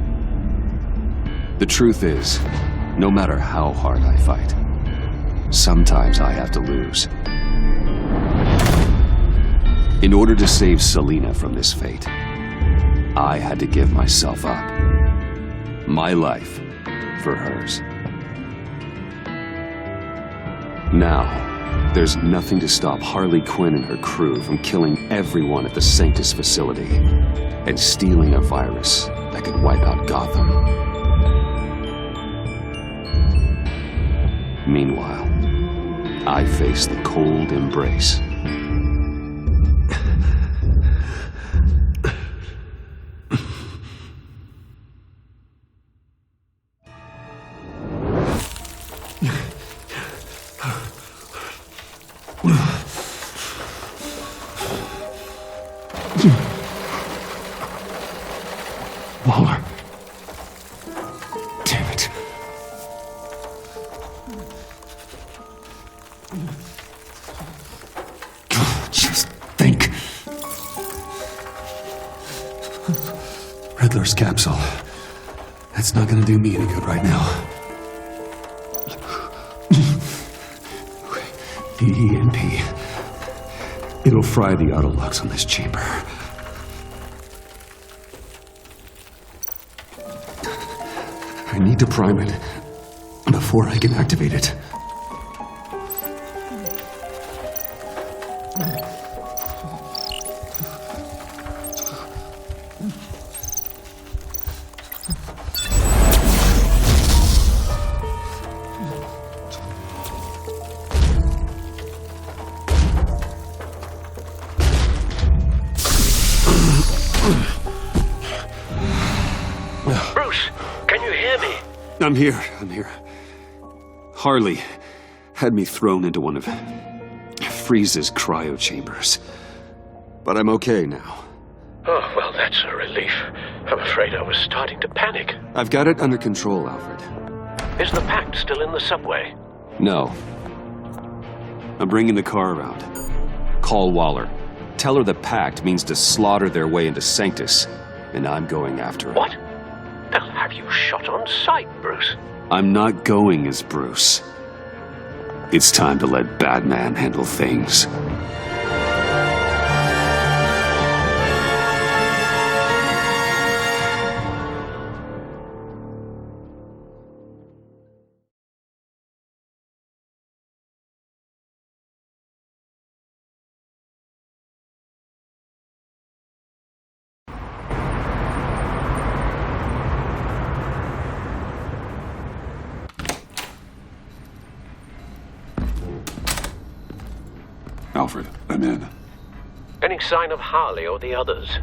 The truth is, no matter how hard I fight, sometimes I have to lose. In order to save Selina from this fate, I had to give myself up. My life for hers. Now, there's nothing to stop Harley Quinn and her crew from killing everyone at the Sanctus facility and stealing a virus that could wipe out Gotham. Meanwhile, I face the cold embrace. Waller. Damn it. Just think. Riddler's capsule. That's not gonna do me any good right now. The EMP. It'll fry the auto locks on this chamber. I need to prime it before I can activate it. I'm here. Harley had me thrown into one of Freeze's cryo chambers. But I'm okay now. Oh, well, that's a relief. I'm afraid I was starting to panic. I've got it under control, Alfred. Is the Pact still in the subway? No. I'm bringing the car around. Call Waller. Tell her the Pact means to slaughter their way into Sanctus, and I'm going after it. What? They'll have you shot on sight, Bruce. I'm not going as Bruce. It's time to let Batman handle things. Alfred, I'm in. Any sign of Harley or the others?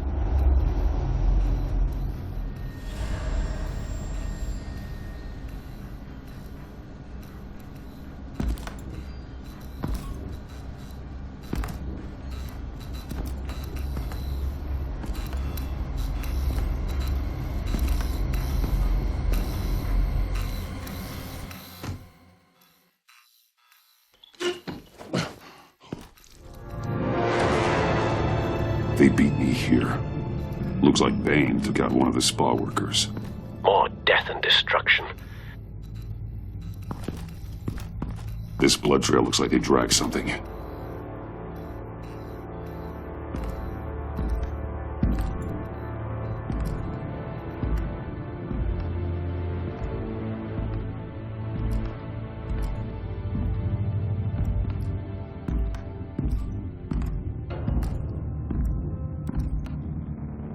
They beat me here. Looks like Bane took out one of the spa workers. More death and destruction. This blood trail looks like they dragged something.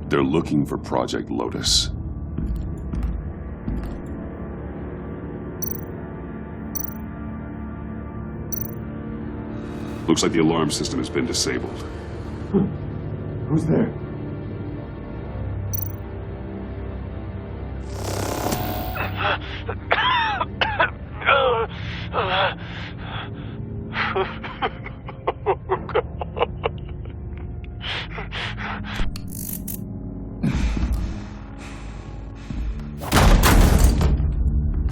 They're looking for Project Lotus. Looks like the alarm system has been disabled. Who's there?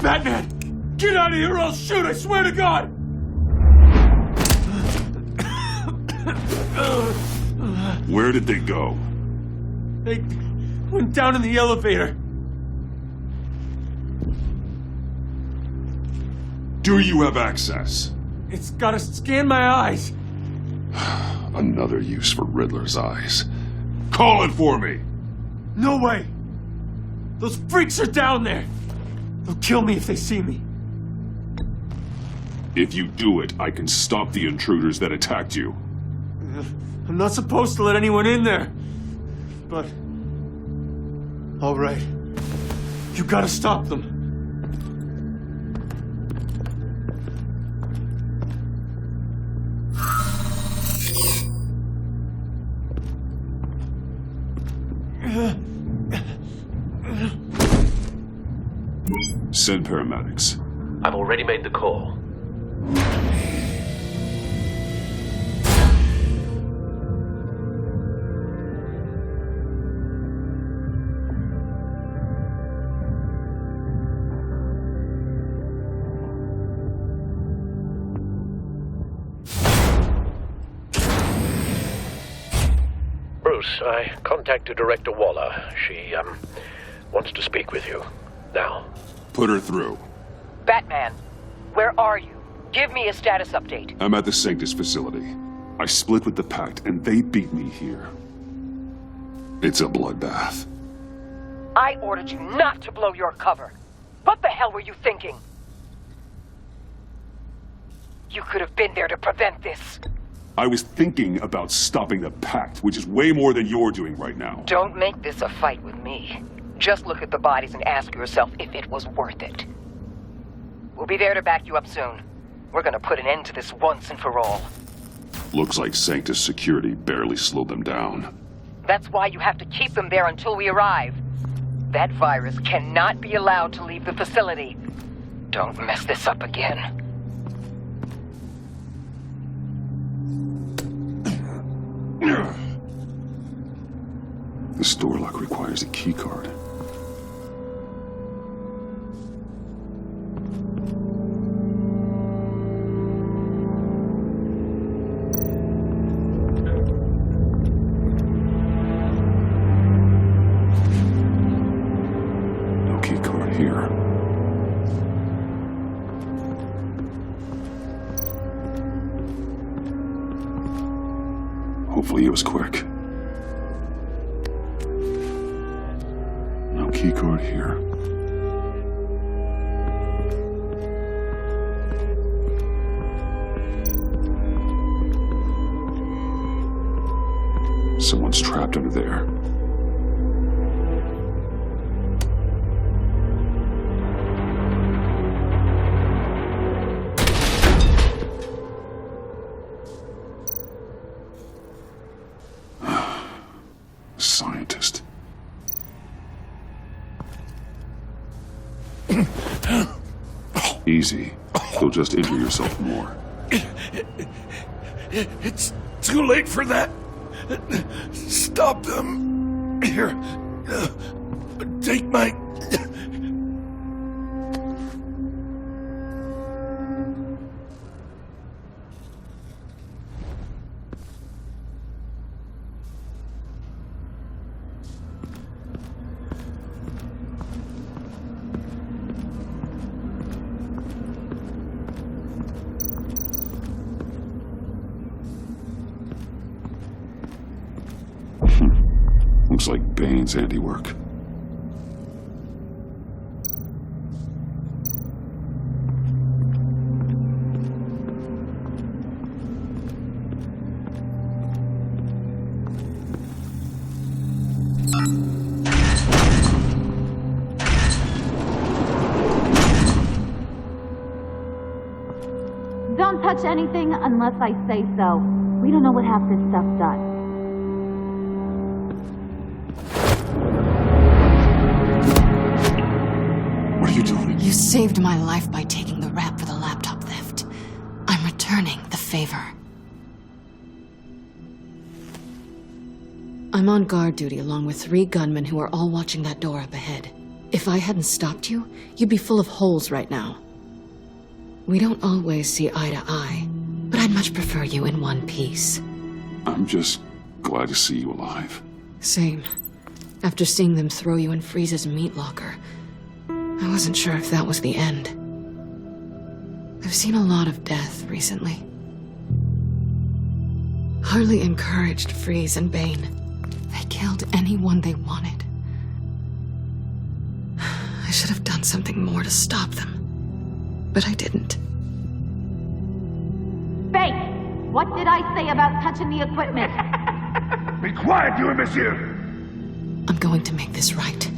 Batman! Get out of here or I'll shoot, I swear to God! Where did they go? They went down in the elevator. Do you have access? It's gotta scan my eyes. Another use for Riddler's eyes. Call it for me! No way! Those freaks are down there! They'll kill me if they see me. If you do it, I can stop the intruders that attacked you. I'm not supposed to let anyone in there. But... all right. You gotta stop them. Send paramedics. I've already made the call. Bruce, I contacted Director Waller. She, wants to speak with you. Now. Put her through. Batman, where are you? Give me a status update. I'm at the Sanctus facility. I split with the Pact, and they beat me here. It's a bloodbath. I ordered you not to blow your cover. What the hell were you thinking? You could have been there to prevent this. I was thinking about stopping the Pact, which is way more than you're doing right now. Don't make this a fight with me. Just look at the bodies and ask yourself if it was worth it. We'll be there to back you up soon. We're gonna put an end to this once and for all. Looks like Sanctus security barely slowed them down. That's why you have to keep them there until we arrive. That virus cannot be allowed to leave the facility. Don't mess this up again. This door lock requires a key card. No key card here. Hopefully it was quick. No key card here. Someone's trapped under there. Scientist. Easy. You'll just injure yourself more. It's too late for that. Stop them. Here. Take my... Looks like Bane's handiwork. Don't touch anything unless I say so. We don't know what half this stuff does. What are you doing? You saved my life by taking the rap for the laptop theft. I'm returning the favor. I'm on guard duty along with 3 gunmen who are all watching that door up ahead. If I hadn't stopped you, you'd be full of holes right now. We don't always see eye to eye, but I'd much prefer you in one piece. I'm just glad to see you alive. Same. After seeing them throw you in Freeze's meat locker, I wasn't sure if that was the end. I've seen a lot of death recently. Harley encouraged Freeze and Bane. They killed anyone they wanted. I should have done something more to stop them, but I didn't. Bane! What did I say about touching the equipment? Be quiet, you imbecile! I'm going to make this right.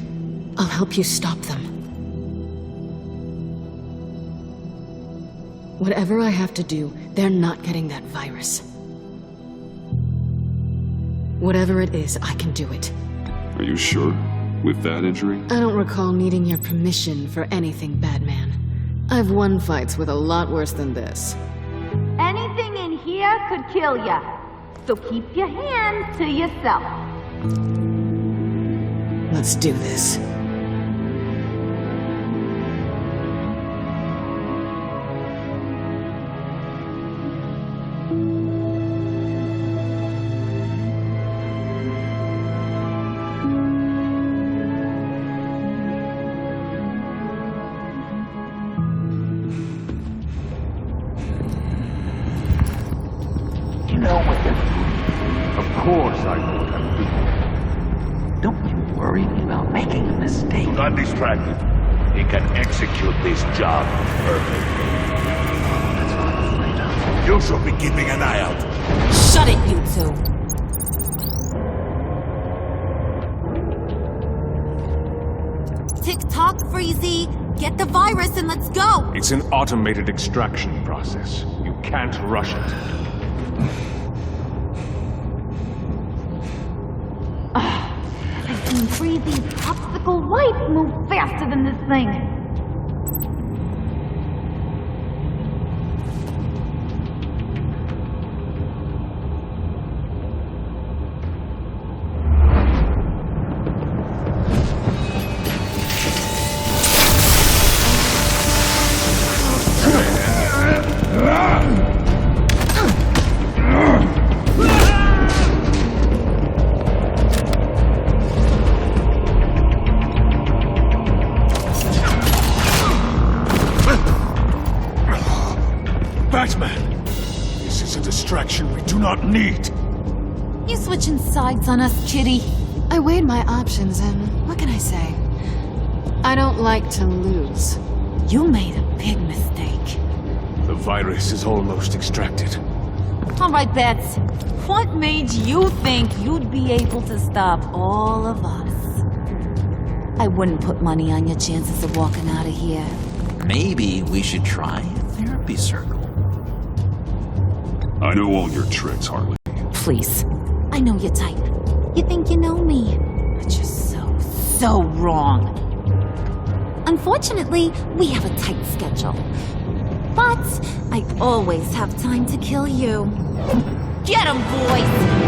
I'll help you stop them. Whatever I have to do, they're not getting that virus. Whatever it is, I can do it. Are you sure? With that injury? I don't recall needing your permission for anything, Batman. I've won fights with a lot worse than this. Anything in here could kill ya. So keep your hands to yourself. Let's do this. Of course I know what I'm doing. Don't you worry about making a mistake. Do not distract him. He can execute this job perfectly. That's what I'm afraid of. You should be keeping an eye out. Shut it, you two. Tick-tock, Freezy. Get the virus and let's go. It's an automated extraction process. You can't rush it. I've seen Freezy's popsicle wife move faster than this thing. Batman! This is a distraction we do not need. You switching sides on us, kitty? I weighed my options and what can I say? I don't like to lose. You made a big mistake. The virus is almost extracted. All right, Bats. What made you think you'd be able to stop all of us? I wouldn't put money on your chances of walking out of here. Maybe we should try a therapy circle. I know all your tricks, Harley. Please. I know your type. You think you know me. But you're so wrong. Unfortunately, we have a tight schedule. But I always have time to kill you. Get 'em, boys!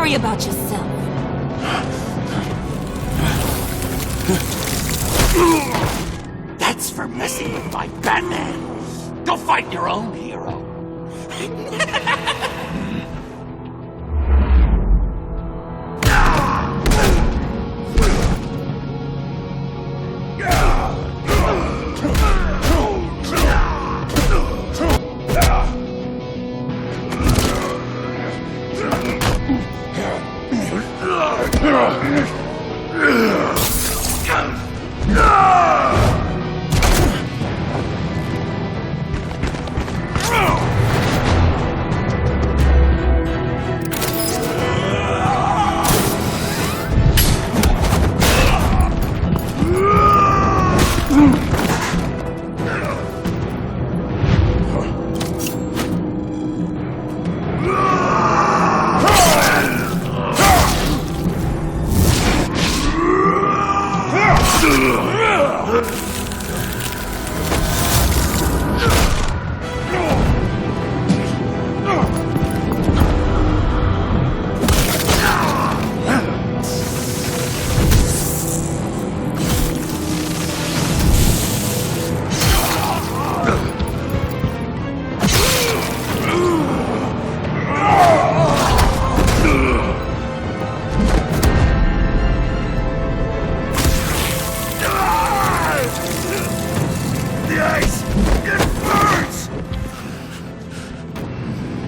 worry about yourself. That's for messing with my Batman. Go fight your own hero.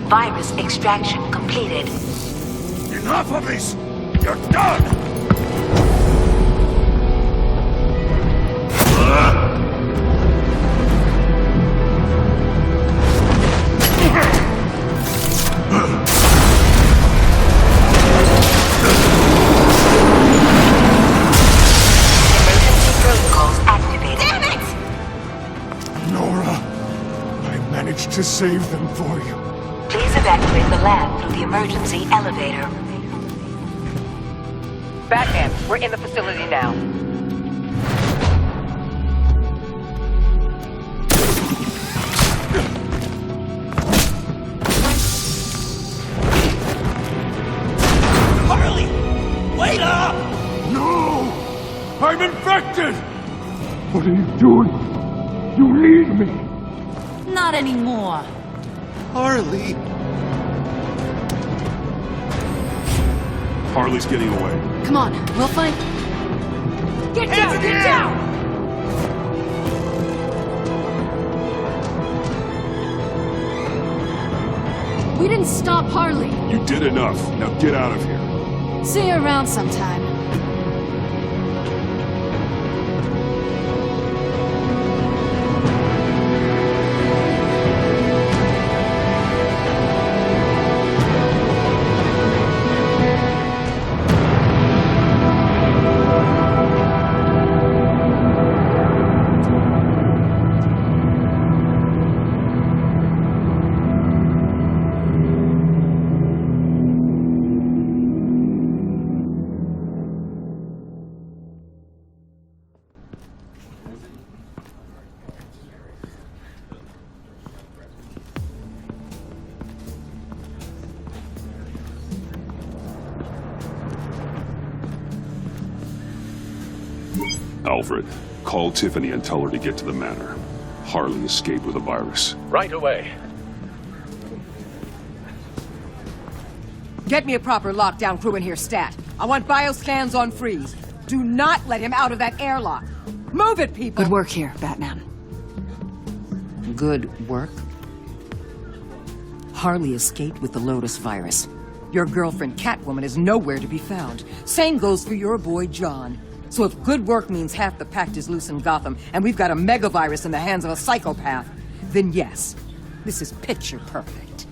Virus extraction completed. Enough of this! You're done! Emergency protocols activated. Damn it! Nora, I managed to save them for you. Please evacuate the lab through the emergency elevator. Batman, we're in the facility now. Harley! Wait up! No! I'm infected! What are you doing? You need me! Not anymore. Harley! Harley's getting away. Come on, we'll find... Get down! Get down! We didn't stop Harley. You did enough. Now get out of here. See you around sometime. Alfred, call Tiffany and tell her to get to the manor. Harley escaped with a virus. Right away. Get me a proper lockdown crew in here, stat. I want bioscans on freeze. Do not let him out of that airlock. Move it, people! Good work here, Batman. Good work? Harley escaped with the Lotus virus. Your girlfriend Catwoman is nowhere to be found. Same goes for your boy John. So if good work means half the pact is loose in Gotham, and we've got a megavirus in the hands of a psychopath, then yes, this is picture perfect.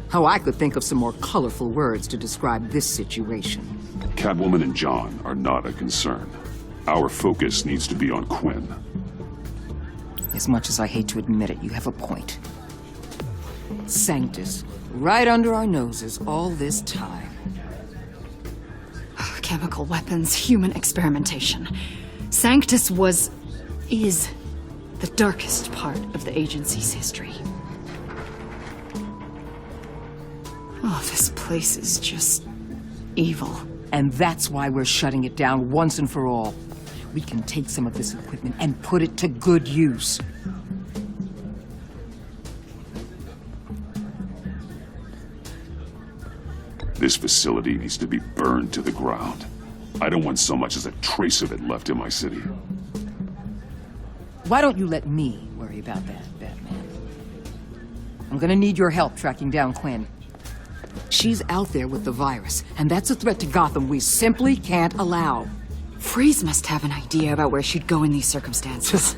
How I could think of some more colorful words to describe this situation. Catwoman and John are not a concern. Our focus needs to be on Quinn. As much as I hate to admit it, you have a point. Sanctus, right under our noses all this time. Chemical weapons, human experimentation. Sanctus is the darkest part of the agency's history. Oh, this place is just evil. And that's why we're shutting it down once and for all. We can take some of this equipment and put it to good use. This facility needs to be burned to the ground. I don't want so much as a trace of it left in my city. Why don't you let me worry about that, Batman? I'm gonna need your help tracking down Quinn. She's out there with the virus, and that's a threat to Gotham we simply can't allow. Freeze must have an idea about where she'd go in these circumstances.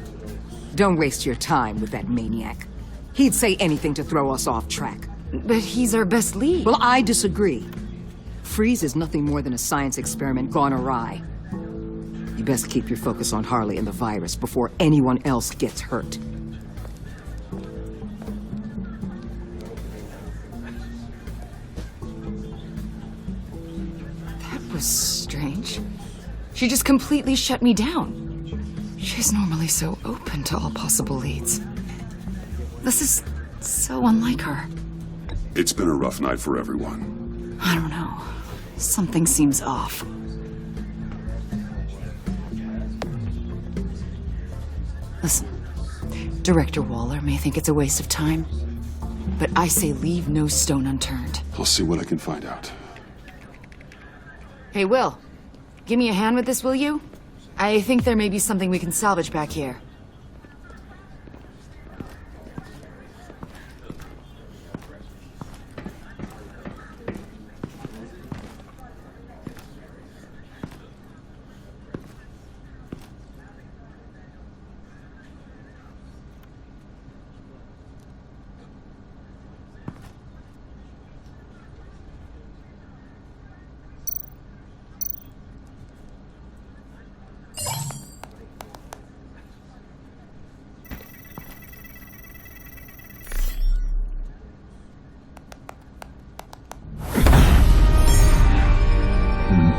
Don't waste your time with that maniac. He'd say anything to throw us off track. But he's our best lead. Well, I disagree. Freeze is nothing more than a science experiment gone awry. You best keep your focus on Harley and the virus before anyone else gets hurt. That was strange. She just completely shut me down. She's normally so open to all possible leads. This is so unlike her. It's been a rough night for everyone. I don't know. Something seems off. Listen, Director Waller may think it's a waste of time, but I say leave no stone unturned. I'll see what I can find out. Hey, Will, give me a hand with this, will you? I think there may be something we can salvage back here.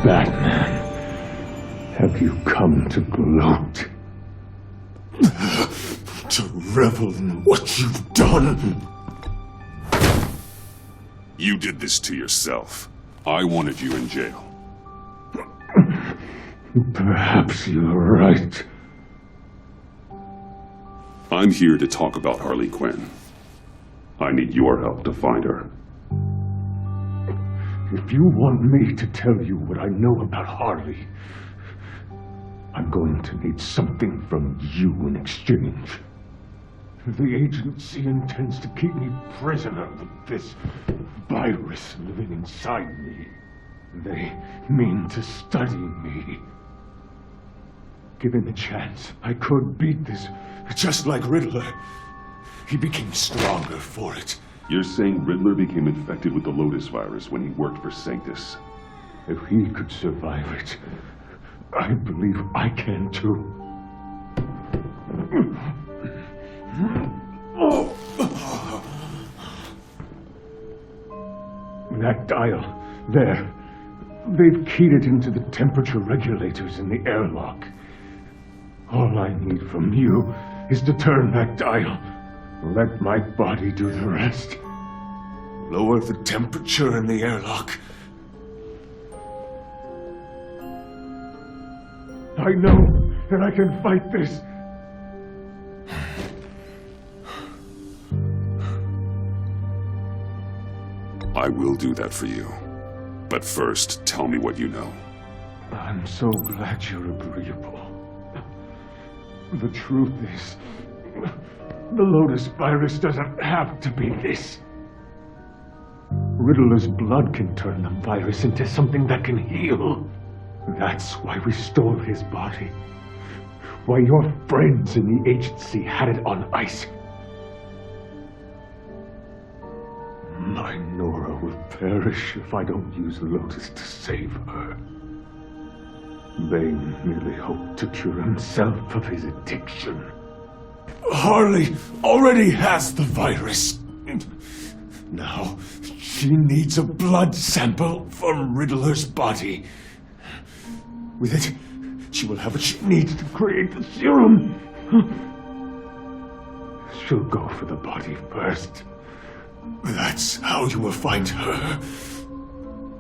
Batman, have you come to gloat? To revel in what you've done? You did this to yourself. I wanted you in jail. Perhaps you're right. I'm here to talk about Harley Quinn. I need your help to find her. If you want me to tell you what I know about Harley, I'm going to need something from you in exchange. The agency intends to keep me prisoner with this virus living inside me. They mean to study me. Given the chance, I could beat this. Just like Riddler. He became stronger for it. You're saying Riddler became infected with the Lotus virus when he worked for Sanctus? If he could survive it, I believe I can too. That dial, there. They've keyed it into the temperature regulators in the airlock. All I need from you is to turn that dial. Let my body do the rest. Lower the temperature in the airlock. I know that I can fight this. I will do that for you. But first, tell me what you know. I'm so glad you're agreeable. The truth is, the Lotus virus doesn't have to be this. Riddler's blood can turn the virus into something that can heal. That's why we stole his body. Why your friends in the agency had it on ice. My Nora will perish if I don't use Lotus to save her. Bane merely hoped to cure himself of his addiction. Harley already has the virus. Now, she needs a blood sample from Riddler's body. With it, she will have what she needs to create the serum. She'll go for the body first. That's how you will find her.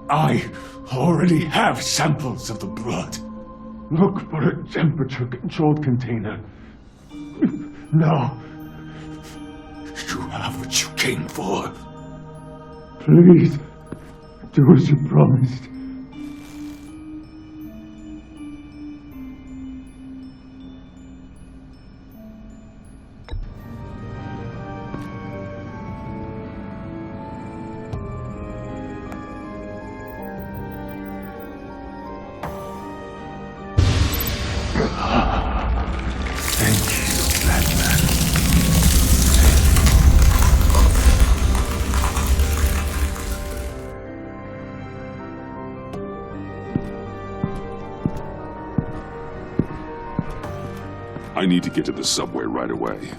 I already have samples of the blood. Look for a temperature-controlled container. Now, you have what you came for. Please, do as you promised. Thank you, Batman. I need to get to the subway right away.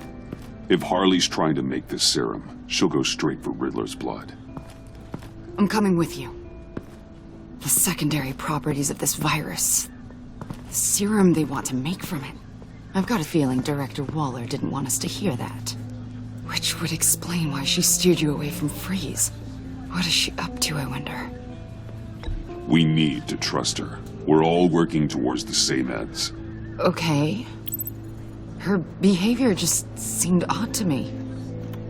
If Harley's trying to make this serum, she'll go straight for Riddler's blood. I'm coming with you. The secondary properties of this virus. The serum they want to make from it. I've got a feeling Director Waller didn't want us to hear that. Which would explain why she steered you away from Freeze. What is she up to, I wonder? We need to trust her. We're all working towards the same ends. Okay. Her behavior just seemed odd to me.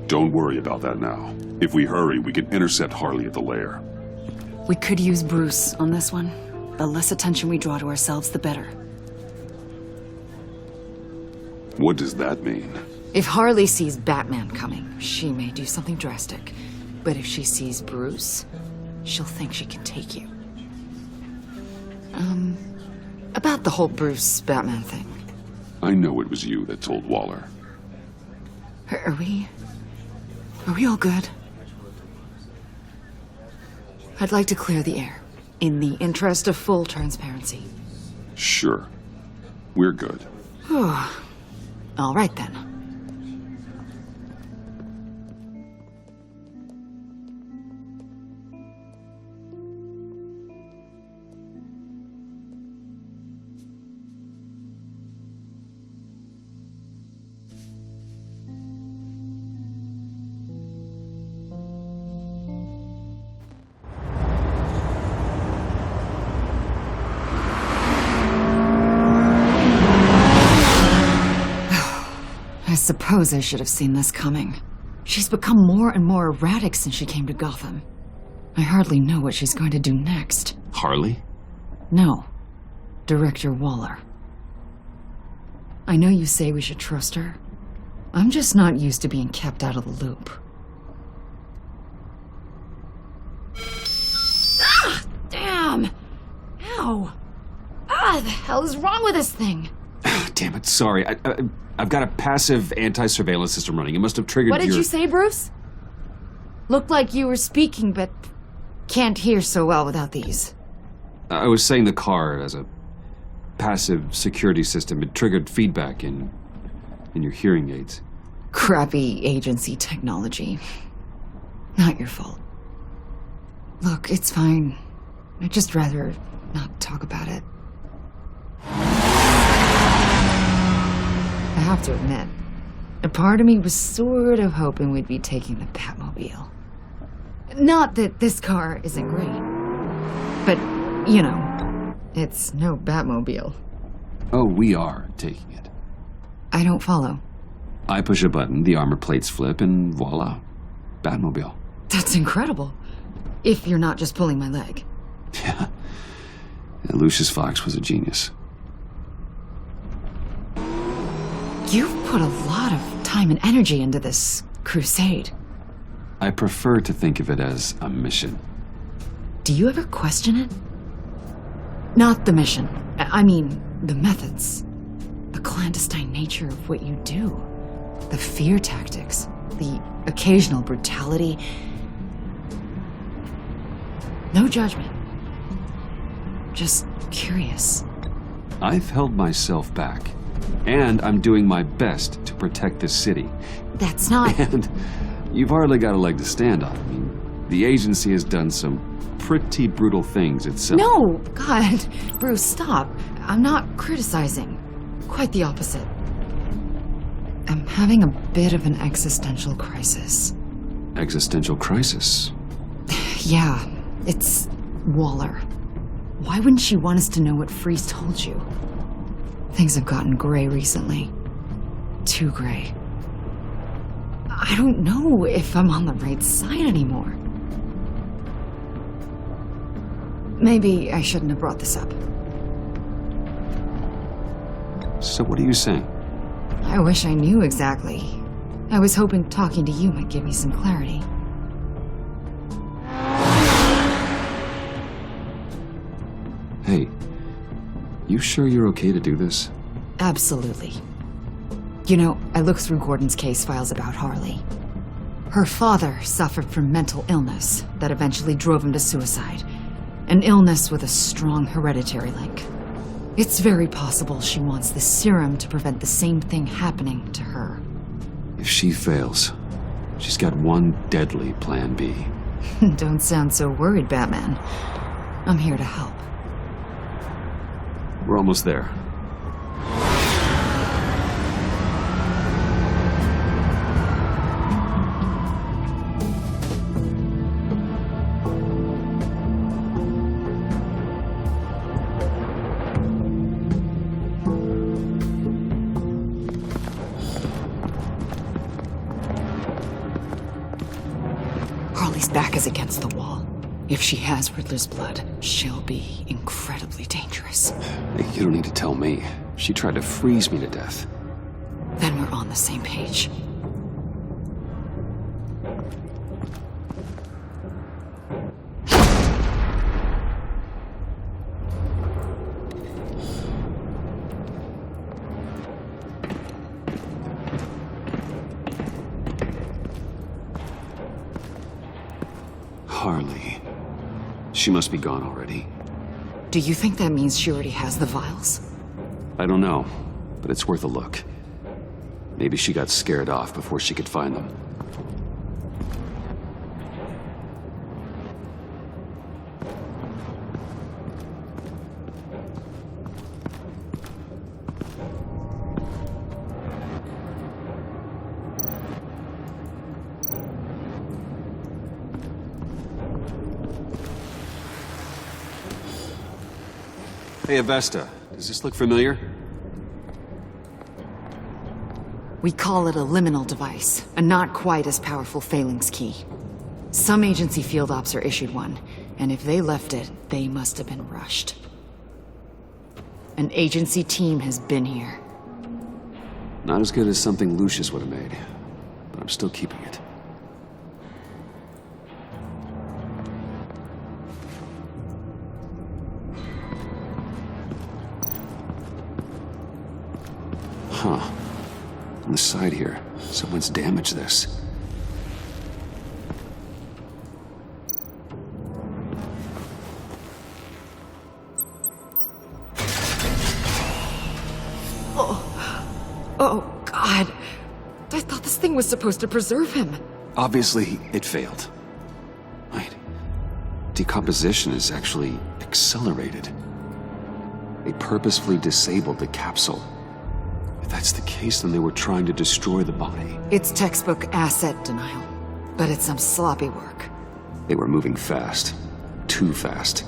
Don't worry about that now. If we hurry, we can intercept Harley at the lair. We could use Bruce on this one. The less attention we draw to ourselves, the better. What does that mean? If Harley sees Batman coming, she may do something drastic. But if she sees Bruce, she'll think she can take you. About the whole Bruce-Batman thing. I know it was you that told Waller. Are we all good? I'd like to clear the air, in the interest of full transparency. Sure. We're good. All right then. I suppose I should have seen this coming. She's become more and more erratic since she came to Gotham. I hardly know what she's going to do next. Harley? No. Director Waller. I know you say we should trust her. I'm just not used to being kept out of the loop. Ah! Damn! Ow! Ah, the hell is wrong with this thing? Damn it, sorry. I've got a passive anti-surveillance system running. It must have triggered What did you say, Bruce? Looked like you were speaking, but can't hear so well without these. I was saying the car as a passive security system. It triggered feedback in your hearing aids. Crappy agency technology. Not your fault. Look, it's fine. I'd just rather not talk about it. I have to admit, a part of me was sort of hoping we'd be taking the Batmobile. Not that this car isn't great, but, you know, it's no Batmobile. Oh, we are taking it. I don't follow. I push a button, the armor plates flip, and voila, Batmobile. That's incredible. If you're not just pulling my leg. Yeah. Lucius Fox was a genius. You've put a lot of time and energy into this crusade. I prefer to think of it as a mission. Do you ever question it? Not the mission. I mean, the methods. The clandestine nature of what you do. The fear tactics. The occasional brutality. No judgment. Just curious. I've held myself back. And I'm doing my best to protect this city. That's not... And you've hardly got a leg to stand on. I mean, the agency has done some pretty brutal things itself. No! God, Bruce, stop. I'm not criticizing. Quite the opposite. I'm having a bit of an existential crisis. Existential crisis? Yeah, it's Waller. Why wouldn't she want us to know what Freeze told you? Things have gotten gray recently. Too gray. I don't know if I'm on the right side anymore. Maybe I shouldn't have brought this up. So what are you saying? I wish I knew exactly. I was hoping talking to you might give me some clarity. Hey, you sure you're okay to do this? Absolutely. You know, I looked through Gordon's case files about Harley. Her father suffered from mental illness that eventually drove him to suicide. An illness with a strong hereditary link. It's very possible she wants the serum to prevent the same thing happening to her. If she fails, she's got one deadly plan B. Don't sound so worried, Batman. I'm here to help. We're almost there. Harley's back is against the wall. If she has Riddler's blood, she'll be incredibly dangerous. You don't need to tell me. She tried to freeze me to death. Then we're on the same page. Harley. She must be gone already. Do you think that means she already has the vials? I don't know, but it's worth a look. Maybe she got scared off before she could find them. Hey, Avesta, does this look familiar? We call it a liminal device, a not quite as powerful phalanx key. Some agency field ops are issued one, and if they left it, they must have been rushed. An agency team has been here. Not as good as something Lucius would have made, but I'm still keeping it. Huh. On the side here, someone's damaged this. Oh, God. I thought this thing was supposed to preserve him. Obviously, it failed. Wait. Decomposition is actually accelerated. They purposefully disabled the capsule. If that's the case, then they were trying to destroy the body. It's textbook asset denial, but it's some sloppy work. They were moving fast. Too fast.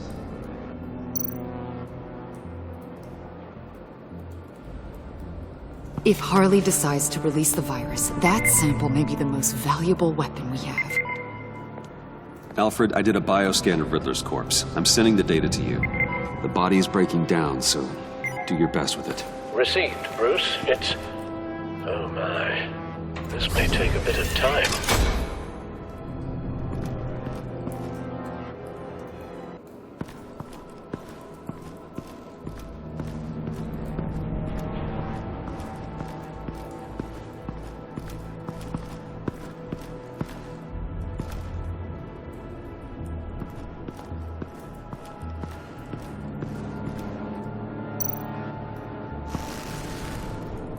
If Harley decides to release the virus, that sample may be the most valuable weapon we have. Alfred, I did a bioscan of Riddler's corpse. I'm sending the data to you. The body is breaking down, so do your best with it. Received, Bruce. It's... oh my. This may take a bit of time.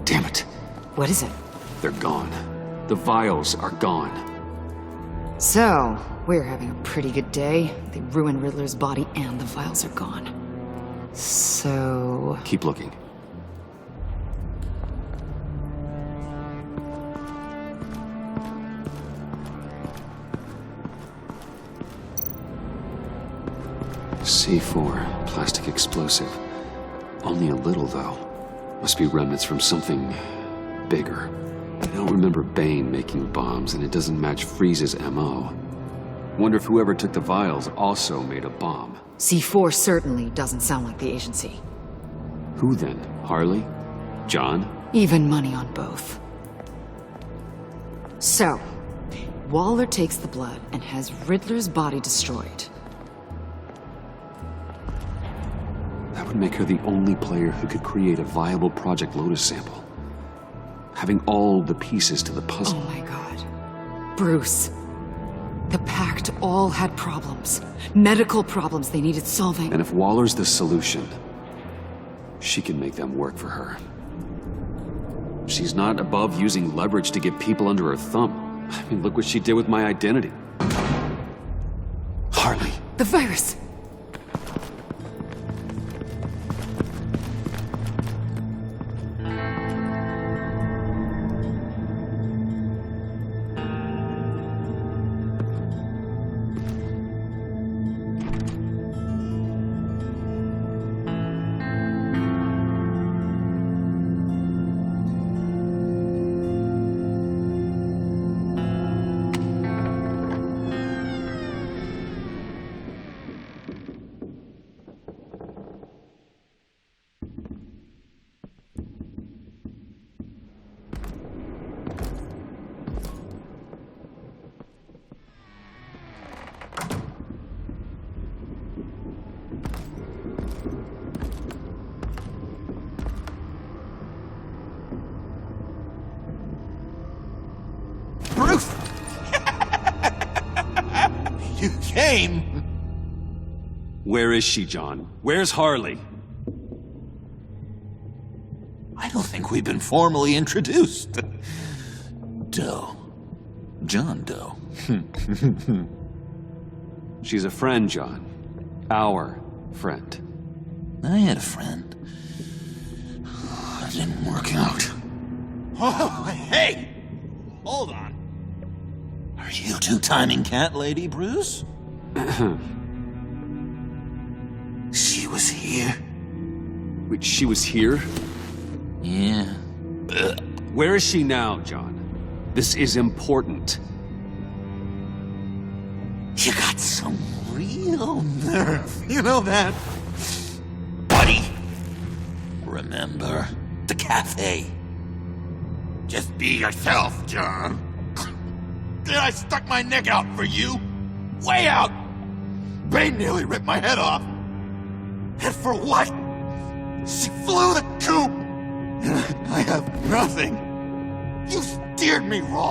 Damn it. What is it? They're gone. The vials are gone. So, we're having a pretty good day. They ruined Riddler's body and the vials are gone. So... Keep looking. C4, plastic explosive. Only a little, though. Must be remnants from something bigger. I don't remember Bane making bombs, and it doesn't match Freeze's MO. Wonder if whoever took the vials also made a bomb. C4 certainly doesn't sound like the agency. Who then? Harley? John? Even money on both. So, Waller takes the blood and has Riddler's body destroyed. That would make her the only player who could create a viable Project Lotus sample. Having all the pieces to the puzzle. Oh my god. Bruce. The Pact all had problems. Medical problems they needed solving. And if Waller's the solution, she can make them work for her. She's not above using leverage to get people under her thumb. I mean, look what she did with my identity. Harley. The virus. Bruce! You came! Where is she, John? Where's Harley? I don't think we've been formally introduced. Doe. John Doe. She's a friend, John. Our friend. I had a friend. It didn't work out. Oh, hey! Hold on. Are you two-timing cat lady, Bruce? She was here. Wait, she was here? Yeah. Where is she now, John? This is important. You got some real nerve. You know that? Buddy. Remember the cafe? Just be yourself, John. I stuck my neck out for you. Way out. Bane nearly ripped my head off. And for what? She flew the coop. I have nothing. You steered me wrong.